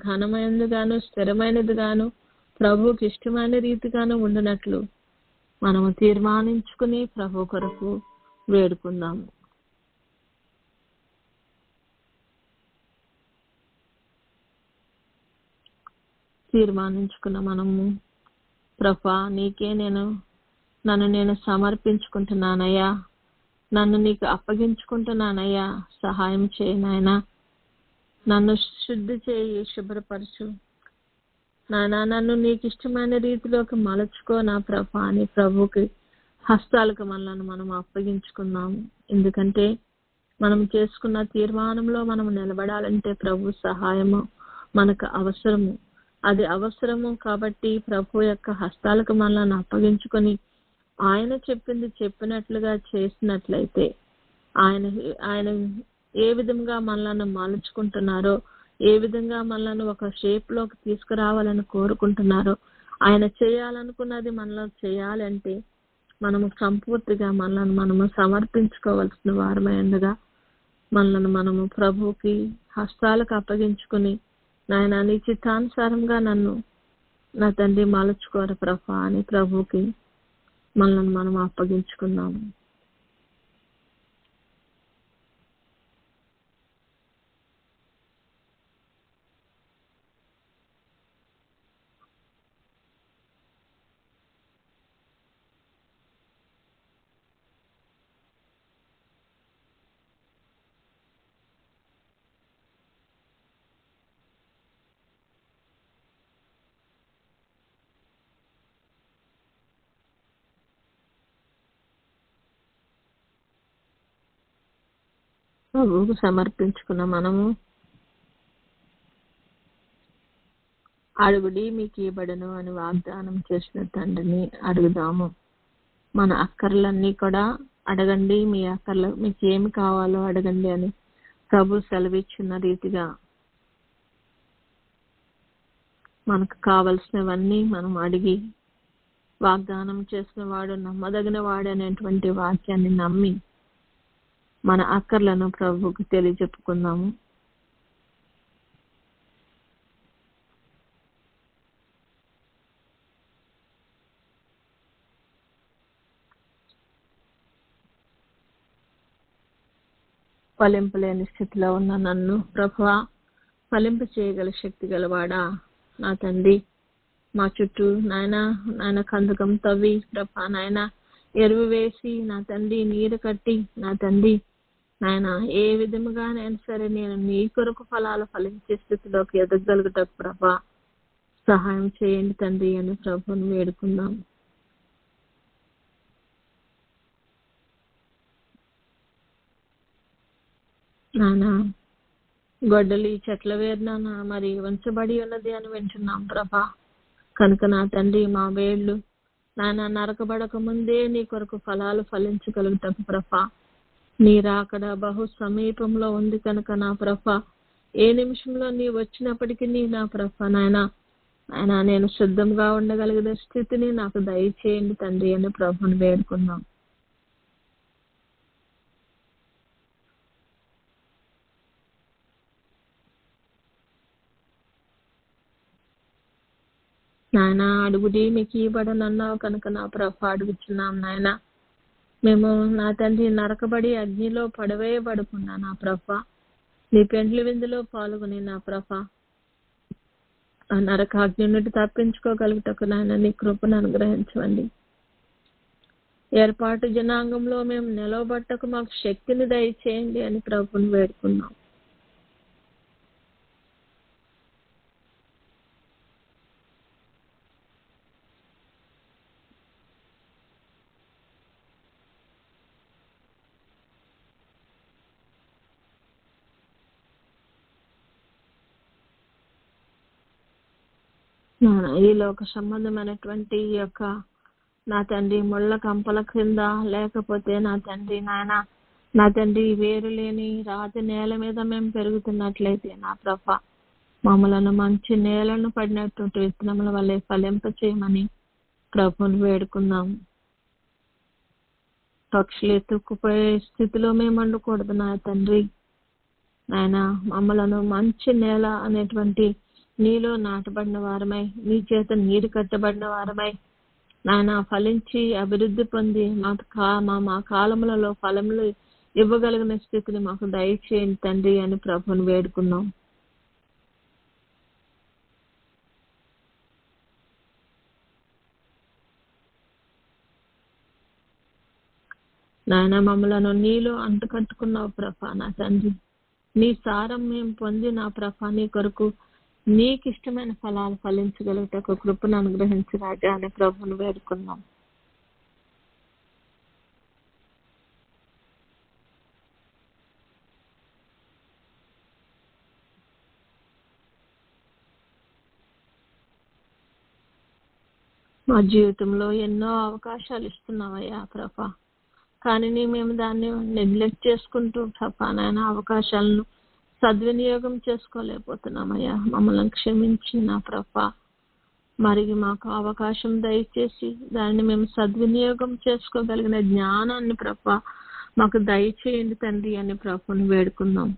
ఘనమైనదిగాను స్థిరమైనదిగాను ప్రభువుకి ఇష్టమైన రీతిగాను ఉండినట్లు మనము తీర్మానించుకుని ప్రభు కొరకు వేడుకుందాము. తీర్మానించుకున్న మనము ప్రభా నీకే నన్ను నేను సమర్పించుకుంటున్నానయ్యా, నన్ను నీకు అప్పగించుకుంటున్నానయ్యా, సహాయం చేయి నాయనా, నన్ను శుద్ధి చేయి, శుభ్రపరచు నాయనా, నన్ను నీకు ఇష్టమైన రీతిలోకి మలచుకో నా ప్రభా అని ప్రభుకి హస్తాలకు మనలను మనం అప్పగించుకున్నాము. ఎందుకంటే మనం చేసుకున్న తీర్మానంలో మనం నిలబడాలంటే ప్రభు సహాయము మనకు అవసరము. అది అవసరము కాబట్టి ప్రభు యొక్క హస్తాలకు మనల్ని అప్పగించుకొని ఆయన చెప్పింది చెప్పినట్లుగా చేసినట్లయితే ఆయన ఏ విధంగా మనల్ని మలుచుకుంటున్నారో, ఏ విధంగా మనల్ని ఒక షేప్ లోకి తీసుకురావాలని కోరుకుంటున్నారో, ఆయన చేయాలనుకున్నది మనలో చేయాలంటే మనము సంపూర్తిగా మనము సమర్పించుకోవాల్సిన వారమై ఉండగా మనము ప్రభువుకి హస్తాలకు అప్పగించుకుని నాయన నీ చిత్తానుసారంగా నన్ను నా తండ్రి మలుచుకోరు ప్రభా అని ప్రభువుకి మనం అప్పగించుకున్నాము. ప్రభువుకు సమర్పించుకున్న మనము అడుగుడి మీకు ఇవ్వబడును అని వాగ్దానం చేసిన తండ్రిని అడుగుదాము. మన అక్కర్లన్నీ కూడా అడగండి, మీ అక్కర్లు మీకు ఏమి కావాలో అడగండి అని ప్రభు సెలవిచ్చిన రీతిగా మనకు కావలసినవన్నీ మనం అడిగి వాగ్దానం చేసిన వాడు నమ్మదగిన వాడు అనేటువంటి వాక్యాన్ని నమ్మి మన అక్కర్లను ప్రభువుకి తెలియజెప్పుకుందాము. ఫలింపలేని స్థితిలో ఉన్న నన్ను ప్రభువా ఫలింప చేయగల శక్తి గలవాడా నా తండ్రి. మా చుట్టూ నాయన కందకం తవ్వి ప్రభా నాయన ఎరువు వేసి నా తండ్రి నీరు కట్టి నా తండ్రి నాయన ఏ విధముగా నేను సరే నేను నీ కొరకు ఫలాలు ఫలించే స్థితిలోకి ఎదగలుగుటకు ప్రభా సహాయం చేయండి తండ్రి అని ప్రభుని వేడుకుందాం. నానా గొడ్డలి చెట్ల వేరున మరి ఉంచబడి ఉన్నది అని వింటున్నాం ప్రభా. కనుక నా తండ్రి మా వేళ్ళు నాయన నరకబడక ముందే నీ కొరకు ఫలాలు ఫలించగలుగుతాకు ప్రభా. నీ రాకడ బహు సమీపంలో ఉంది కనుక నా ప్రభా ఏ నిమిషంలో నీ వచ్చినప్పటికీ నా ప్రభా నాయన నేను సిద్ధంగా ఉండగలిగిన స్థితిని నాకు దయచేయండి తండ్రి అని ప్రభుని వేడుకుందాం. నాయన అడుగుడి మీకు ఇవ్వబడనన్నావు కనుక నా ప్రభా అడుగుచున్నాం నాయన. మేము నా తండ్రి నరకబడి అగ్నిలో పడవేయబడకుండా నా ప్రభా నీ పెండ్లి విందులో పాల్గొని నా ప్రభా ఆ నరకాగ్ని నుండి తప్పించుకోగలుగుటకు నాయన నీ కృపను అనుగ్రహించండి. ఏర్పాటు జనాంగంలో మేము నిలవబట్టకు మాకు శక్తిని దయచేయండి అని ప్రభుని వేడుకున్నాం. ఈ లోక సంబంధమైనటువంటి యొక్క నా తండ్రి ముళ్ళ కంపల క్రింద లేకపోతే నా తండ్రి నా తండ్రి వేరు లేని రాతి నేల మీద మేము పెరుగుతున్నట్లయితే నా ప్రభా మమ్మలను మంచి నేలను పడినటువంటి విత్తనముల వల్లే ఫలింప చేయమని ప్రభుని వేడుకుందాం. పక్షులు ఎత్తుకుపోయే స్థితిలో మేము వండకూడదు నా తండ్రి నాయన. మమ్మలను మంచి నేల అనేటువంటి నీలో నాటబడిన వారమై నీ చేత నీరు కట్టబడిన వారమై నాయన ఫలించి అభివృద్ధి పొంది మా కాలములలో ఫలములు ఇవ్వగలిగిన స్థితిని మాకు దయచేయండి తండ్రి అని ప్రభుని వేడుకున్నాం. నాయన మమ్మలను నీలో అంటుకట్టుకున్నావు ప్రభా నా తండ్రి. నీ సారం మేము పొంది నా ప్రభా నీ కొరకు నీకు ఇష్టమైన ఫలాలు ఫలించగలుగుటకు కృపను అనుగ్రహించి రాజా అని ప్రభుని వేడుకున్నాం. మా జీవితంలో ఎన్నో అవకాశాలు ఇస్తున్నావయ్యా ప్రభా. కానీ మేము దాన్ని నెగ్లెక్ట్ చేసుకుంటూ ప్రభా నాయన అవకాశాలను సద్వినియోగం చేసుకోలేకపోతున్నామయ్యా. మమ్మల్ని క్షమించి నా ప్రభా మరి మాకు అవకాశం దయచేసి దాన్ని మేము సద్వినియోగం చేసుకోగలిగిన జ్ఞానాన్ని ప్రభా మాకు దయచేయండి తండ్రి అని ప్రభుని వేడుకుందాం.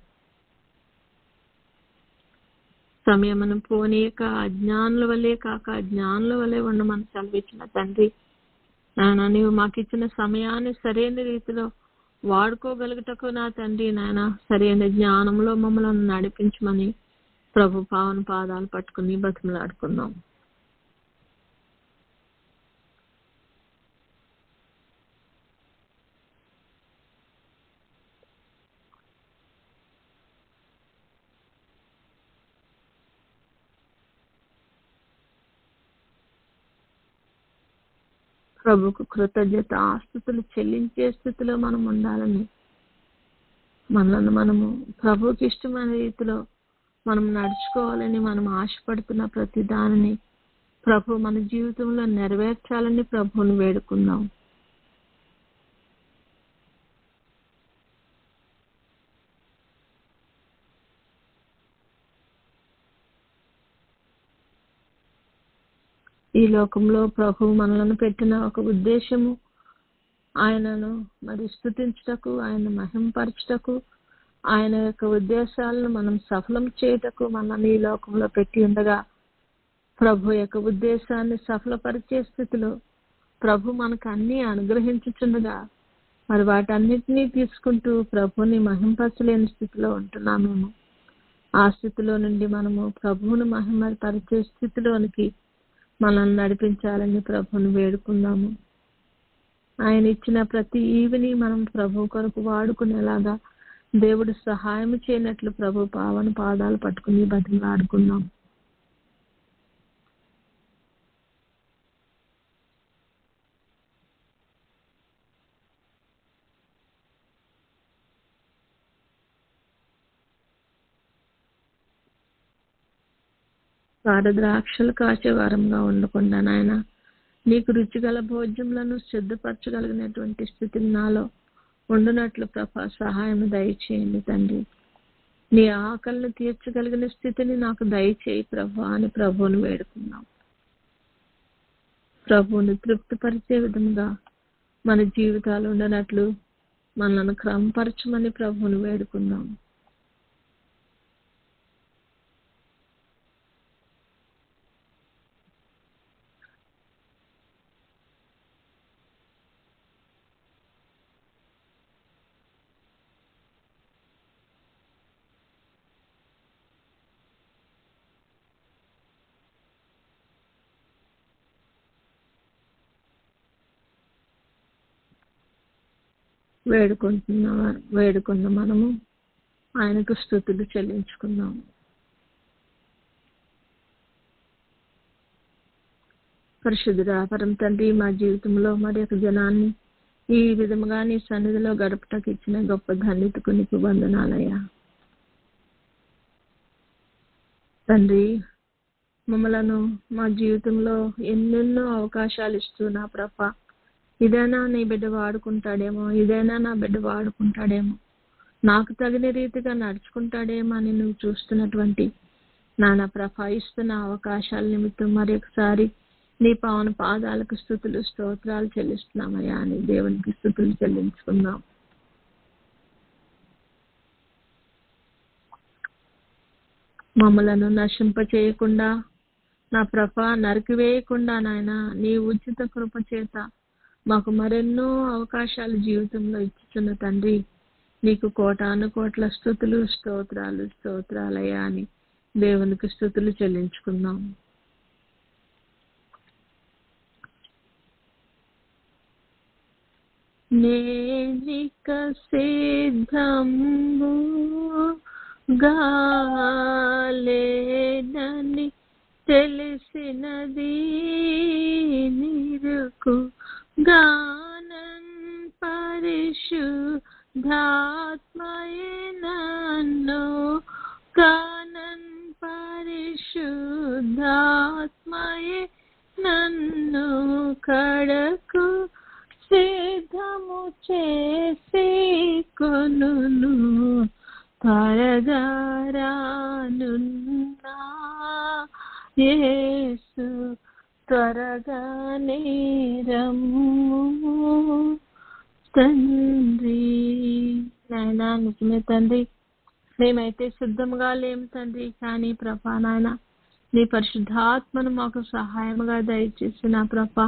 సమయమును పోనీయక అజ్ఞానుల వల్లే కాక జ్ఞానుల వల్లే ఉండమని సెలవిచ్చిన తండ్రి నాయన నీవు మాకు ఇచ్చిన సమయాన్ని సరైన రీతిలో వాడుకోగలుగుటకు నా తండ్రి నాయన సరైన జ్ఞానంలో మమ్మల్ని నడిపించమని ప్రభు పావన పాదాలు పట్టుకుని బతిమలాడుకుందాం. ప్రభుకు కృతజ్ఞత ఆస్తుతులు చెల్లించే స్థితిలో మనం ఉండాలని మనల్ని మనము ప్రభుకి ఇష్టమైన రీతిలో మనం నడుచుకోవాలని మనం ఆశపడుతున్న ప్రతి దానిని ప్రభు మన జీవితంలో నెరవేర్చాలని ప్రభువుని వేడుకుందాం. ఈ లోకంలో ప్రభు మనలను పెట్టిన ఒక ఉద్దేశము ఆయనను మరి స్తుతించుటకు ఆయన మహింపరచుటకు ఆయన యొక్క ఉద్దేశాలను మనం సఫలం చేయుటకు మనల్ని ఈ లోకంలో పెట్టి ఉండగా ప్రభు యొక్క ఉద్దేశాన్ని సఫలపరిచే స్థితిలో ప్రభు మనకు అన్ని అనుగ్రహించుచుండగా మరి వాటన్నిటినీ తీసుకుంటూ ప్రభువుని మహింపరచలేని స్థితిలో ఉంటున్నాం మేము. ఆ స్థితిలో నుండి మనము ప్రభువుని మహిమపరిచే స్థితిలోనికి మనల్ని నడిపించాలని ప్రభువుని వేడుకుందాము. ఆయన ఇచ్చిన ప్రతి ఈవిని మనం ప్రభు కొరకు వాడుకునేలాగా దేవుడు సహాయం చేయనట్లు ప్రభు పావన పాదాలు పట్టుకుని బతిమలాడుకుందాం. ద్రాక్షలు కాచే వారంగా ఉండకుండా నాయన నీకు రుచిగల భోజ్యములను సిద్ధపరచగలిగినటువంటి స్థితిని నాలో ఉండునట్లు ప్రభా సహాయం దయచేయండి తండ్రి. నీ ఆకలిని తీర్చగలిగిన స్థితిని నాకు దయచేయి ప్రభా అని ప్రభువుని వేడుకున్నాం. ప్రభువుని తృప్తిపరిచే విధంగా మన జీవితాలు ఉండనట్లు మనల్ని క్రమపరచమని ప్రభువుని వేడుకున్నాం. వేడుకున్న మనము ఆయనకు స్తుతులు చెల్లించుకుందాము. పరిశుద్ధుడా పరమ తండ్రి, మా జీవితంలో మరి ఒక జనాన్ని ఈ విధముగా నీ సన్నిధిలో గడపటకు ఇచ్చిన గొప్ప ధన్యతకు నీకు వందనాలయ్యా. తండ్రి, మమ్మలను మా జీవితంలో ఎన్నెన్నో అవకాశాలు ఇస్తూ నా ప్రభ ఇదైనా నీ బిడ్డ వాడుకుంటాడేమో, ఇదైనా నా బిడ్డ వాడుకుంటాడేమో, నాకు తగిన రీతిగా నడుచుకుంటాడేమో అని నువ్వు చూస్తున్నటువంటి నానా ప్రభ ఇస్తున్న అవకాశాల నిమిత్తం మరి ఒకసారి నీ పావన పాదాలకు స్తుతులు స్తోత్రాలు చెల్లిస్తున్నామయ్యా అని దేవునికి స్తుతులు చెల్లించుకుందాం. మమ్మలను నశింప చేయకుండా నా ప్రభ నరికివేయకుండా నాయన నీ ఉచిత కృప చేత మాకు మరెన్నో అవకాశాలు జీవితంలో ఇచ్చుచున్న తండ్రి, నీకు కోటాను కోట్ల స్తుతులు స్తోత్రాలయ్యా అని దేవునికి స్తుతులు చెల్లించుకుందాం. నేనిక సిద్ధంబుగాలేనని తెలిసినది నిరుకు గానం పరిశుద్ధాత్మయే నన్ను గానం పరిశుద్ధాత్మయే నన్ను కడకు సిద్ధము చేసి కొనును త్వరగారానున్నా యేసు త్వరగానే రమ్ము తండ్రి. నాయనా నిజమే తండ్రి, మేమైతే సిద్ధముగా లేము తండ్రి, కానీ ప్రభా నాయన నీ పరిశుద్ధాత్మను మాకు సహాయముగా దయచేసిన ప్రభా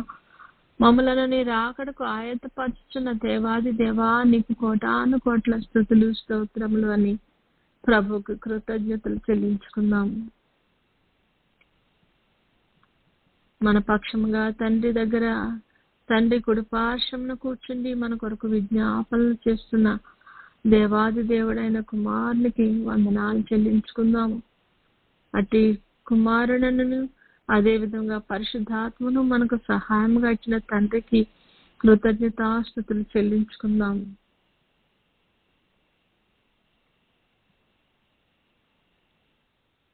మమ్మలను నీ రాకడకు ఆయత్తపరచుచున్న దేవాది దేవా నీకు కోటాను కోట్ల స్తుతులు స్తోత్రములు అని ప్రభుకు కృతజ్ఞతలు చెల్లించుకుందాము. మన పక్షముగా తండ్రి దగ్గర తండ్రి కుడి పార్శ్వమున కూర్చుండి మన కొరకు విజ్ఞాపనలు చేస్తున్న దేవాది దేవుడైన కుమారునికి వందనాలు చెల్లించుకుందాము. అట్టి కుమారులను అదేవిధంగా పరిశుద్ధాత్మను మనకు సహాయంగా ఇచ్చిన తండ్రికి కృతజ్ఞతాస్తుతులు చెల్లించుకుందాము.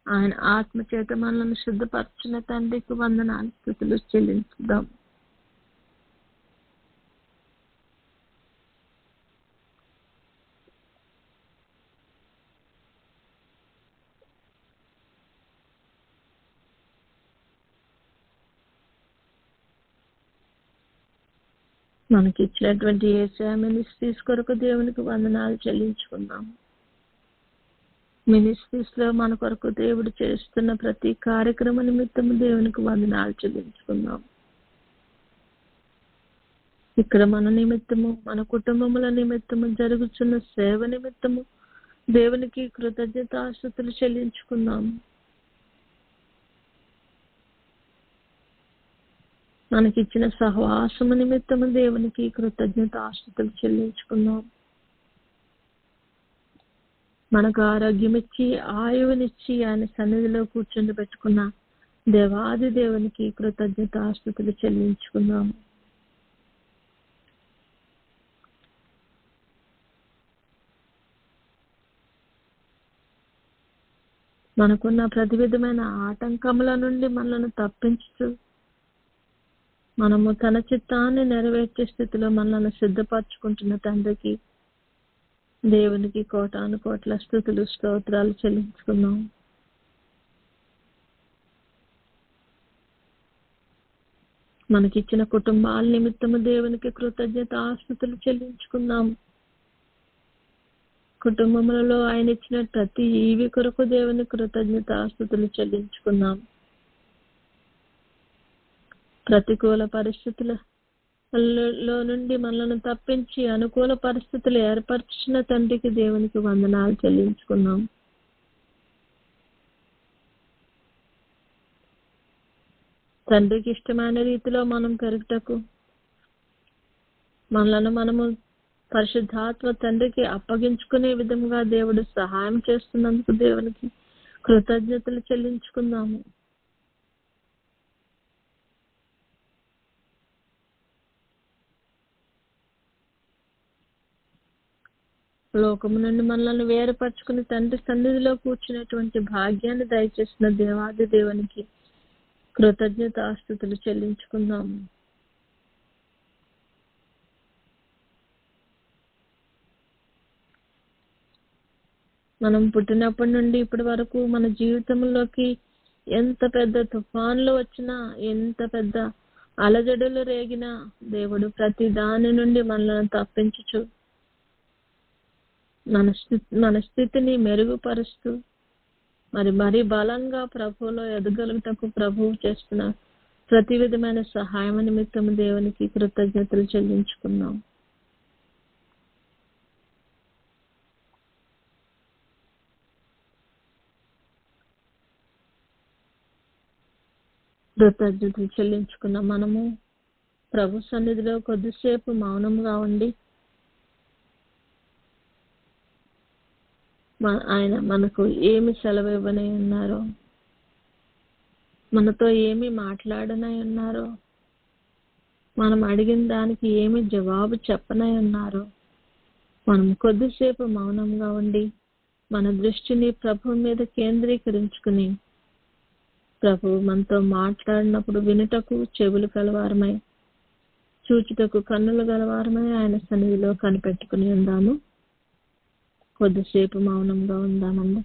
ఆయన ఆత్మ చేత మనల్ని శుద్ధపరచిన తండ్రికి వందనాలు స్తుతులు చెల్లించుదాం. మనకి ఇచ్చినటువంటి యేసయ్య మినిస్ట్రీస్ కొరకు దేవునికి వందనాలు చెల్లించుకుందాం. మినిస్ట్రీస్ లో మన కొరకు దేవుడు చేస్తున్న ప్రతి కార్యక్రమ నిమిత్తం దేవునికి వందనాలు చెల్లించుకుందాం. ఇక్కడ మన నిమిత్తము, మన కుటుంబముల నిమిత్తము జరుగుతున్న సేవ నిమిత్తము దేవునికి కృతజ్ఞతాస్తుతులు చెల్లించుకున్నాము. మనకిచ్చిన సహవాసము నిమిత్తము దేవునికి కృతజ్ఞతాస్తుతులు చెల్లించుకున్నాం. మనకు ఆరోగ్యం ఇచ్చి ఆయువునిచ్చి ఆయన సన్నిధిలో కూర్చొని పెట్టుకున్న దేవాది దేవునికి కృతజ్ఞతాస్తుతులు చెల్లించుకున్నాము. మనకున్న ప్రతి విధమైన ఆటంకముల నుండి మనల్ని తప్పించు, మనము తన చిత్తాన్ని నెరవేర్చే స్థితిలో మనల్ని సిద్ధపరచుకుంటున్న తండ్రికి దేవునికి కోటాను కోట్ల స్తుతులు స్తోత్రాలు చెల్లించుకున్నాం. మనకిచ్చిన కుటుంబాల నిమిత్తము దేవునికి కృతజ్ఞతాస్తుతులు చెల్లించుకున్నాం. కుటుంబములలో ఆయన ఇచ్చిన ప్రతి ఈవి కొరకు దేవుని కృతజ్ఞతాస్తుతులు చెల్లించుకున్నాం. ప్రతికూల పరిస్థితులలో నుండి మనల్ని తప్పించి అనుకూల పరిస్థితులు ఏర్పరిచిన తండ్రికి దేవునికి వందనాలు చెల్లించుకున్నాం. తండ్రికి ఇష్టమైన రీతిలో మనం పెరుగుటకు మనము పరిశుద్ధాత్మ తండ్రికి అప్పగించుకునే విధంగా దేవుడు సహాయం చేస్తున్నందుకు దేవునికి కృతజ్ఞతలు చెల్లించుకుందాము. లోకము నుండి మనల్ని వేరుపరచుకుని తండ్రి సన్నిధిలో కూర్చునేటువంటి భాగ్యాన్ని దయచేసిన దేవాది దేవునికి కృతజ్ఞతాస్తుతులు చెల్లించుకుందాము. మనం పుట్టినప్పటి నుండి ఇప్పటి వరకు మన జీవితంలోకి ఎంత పెద్ద తుఫాన్లు వచ్చినా, ఎంత పెద్ద అలజడులు రేగినా దేవుడు ప్రతి దాని నుండి మనల్ని తప్పించుచు మన స్థితిని మెరుగుపరుస్తూ మరి బలంగా ప్రభువులో ఎదగలుగుటకు ప్రభువు చేస్తున్న ప్రతి విధమైన సహాయం నిమిత్తం దేవునికి కృతజ్ఞతలు చెల్లించుకున్నాం. కృతజ్ఞతలు చెల్లించుకున్న మనము ప్రభు సన్నిధిలో కొద్దిసేపు మౌనంగా ఉండి ఆయన మనకు ఏమి సెలవు ఇవ్వనై ఉన్నారో, మనతో ఏమి మాట్లాడనై ఉన్నారో, మనం అడిగిన దానికి ఏమి జవాబు చెప్పనై ఉన్నారో మనం కొద్దిసేపు మౌనంగా ఉండి మన దృష్టిని ప్రభు మీద కేంద్రీకరించుకుని ప్రభు మనతో మాట్లాడినప్పుడు వినుటకు చెవులు కలవారమై, చూచుటకు కన్నులు గలవారమై ఆయన సన్నిధిలో కనిపెట్టుకుని ఉందాము. కొద్దిసేపు మౌనంగా ఉందామండి.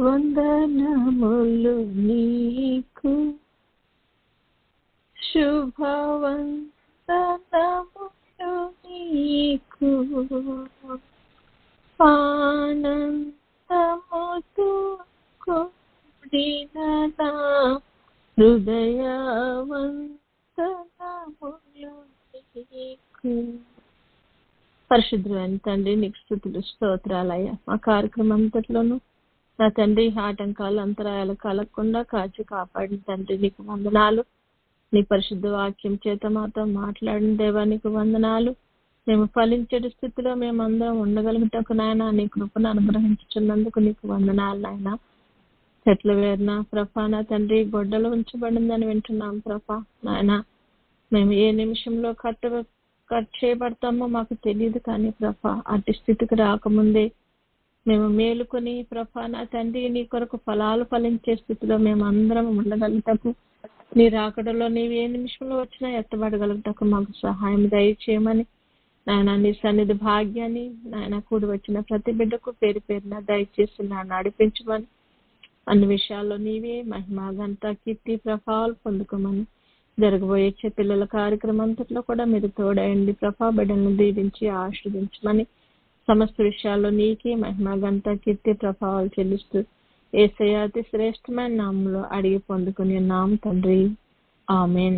వందనములు నీకు, శుభవందనములు నీకు, ఆనందముతో కూడిన నా హృదయవందనములు నీకు. పరిశుద్ధులైన తండ్రి, నీకు స్తుతులు స్తోత్రాలయ్యా. మా కార్యక్రమం అంతట్లోనూ నా తండ్రి ఆటంకాలు అంతరాయాలు కలగకుండా కాచి కాపాడిన తండ్రి నీకు వందనాలు. నీ పరిశుద్ధ వాక్యం చేత మాతో మాట్లాడిన దేవా నీకు వందనాలు. మేము ఫలించే స్థితిలో మేమందరం ఉండగలుగుటకు నాయన నీ కృపను అనుగ్రహించుచున్నందుకు నీకు వందనాలు నాయన. చెట్ల వేరిన ప్రభా నా తండ్రి గొడ్డలు ఉంచబడిందని వింటున్నాం ప్రభా నాయన. మేము ఏ నిమిషంలో కట్ చేయబడతామో మాకు తెలియదు కానీ ప్రభా అట్టి స్థితికి రాకముందే మేము మేలుకొని ప్రభా నా తండ్రి నీ కొరకు ఫలాలు ఫలించే స్థితిలో మేము అందరం ఉండగలుగుటకు, నీ రాకడలో నీవు ఏ నిమిషంలో వచ్చినా ఎత్తబడగలుగుటకు మాకు సహాయం దయచేయమని నాయన నీ సన్నిధి భాగ్యాన్ని నాయన కూడి వచ్చిన ప్రతి బిడ్డకు పేరు పేరున దయచేసి నా నడిపించమని, అన్ని విషయాల్లో నీవే మహిమ ఘనత కీర్తి ప్రభావాలు పొందుకోమని, జరగబోయే పిల్లల కార్యక్రమం అంతట్లో కూడా మీరు తోడయండి ప్రభా. బిడ్డలను దీవించి ఆశీర్వదించమని, సమస్త విషయాల్లో నీకే మహిమ ఘనత కీర్తి ప్రభావాలు చెల్లిస్తూ యేసయ్య అతి శ్రేష్టమైన నామంలో అడిగి పొందుకుని నామ తండ్రి, ఆమేన్.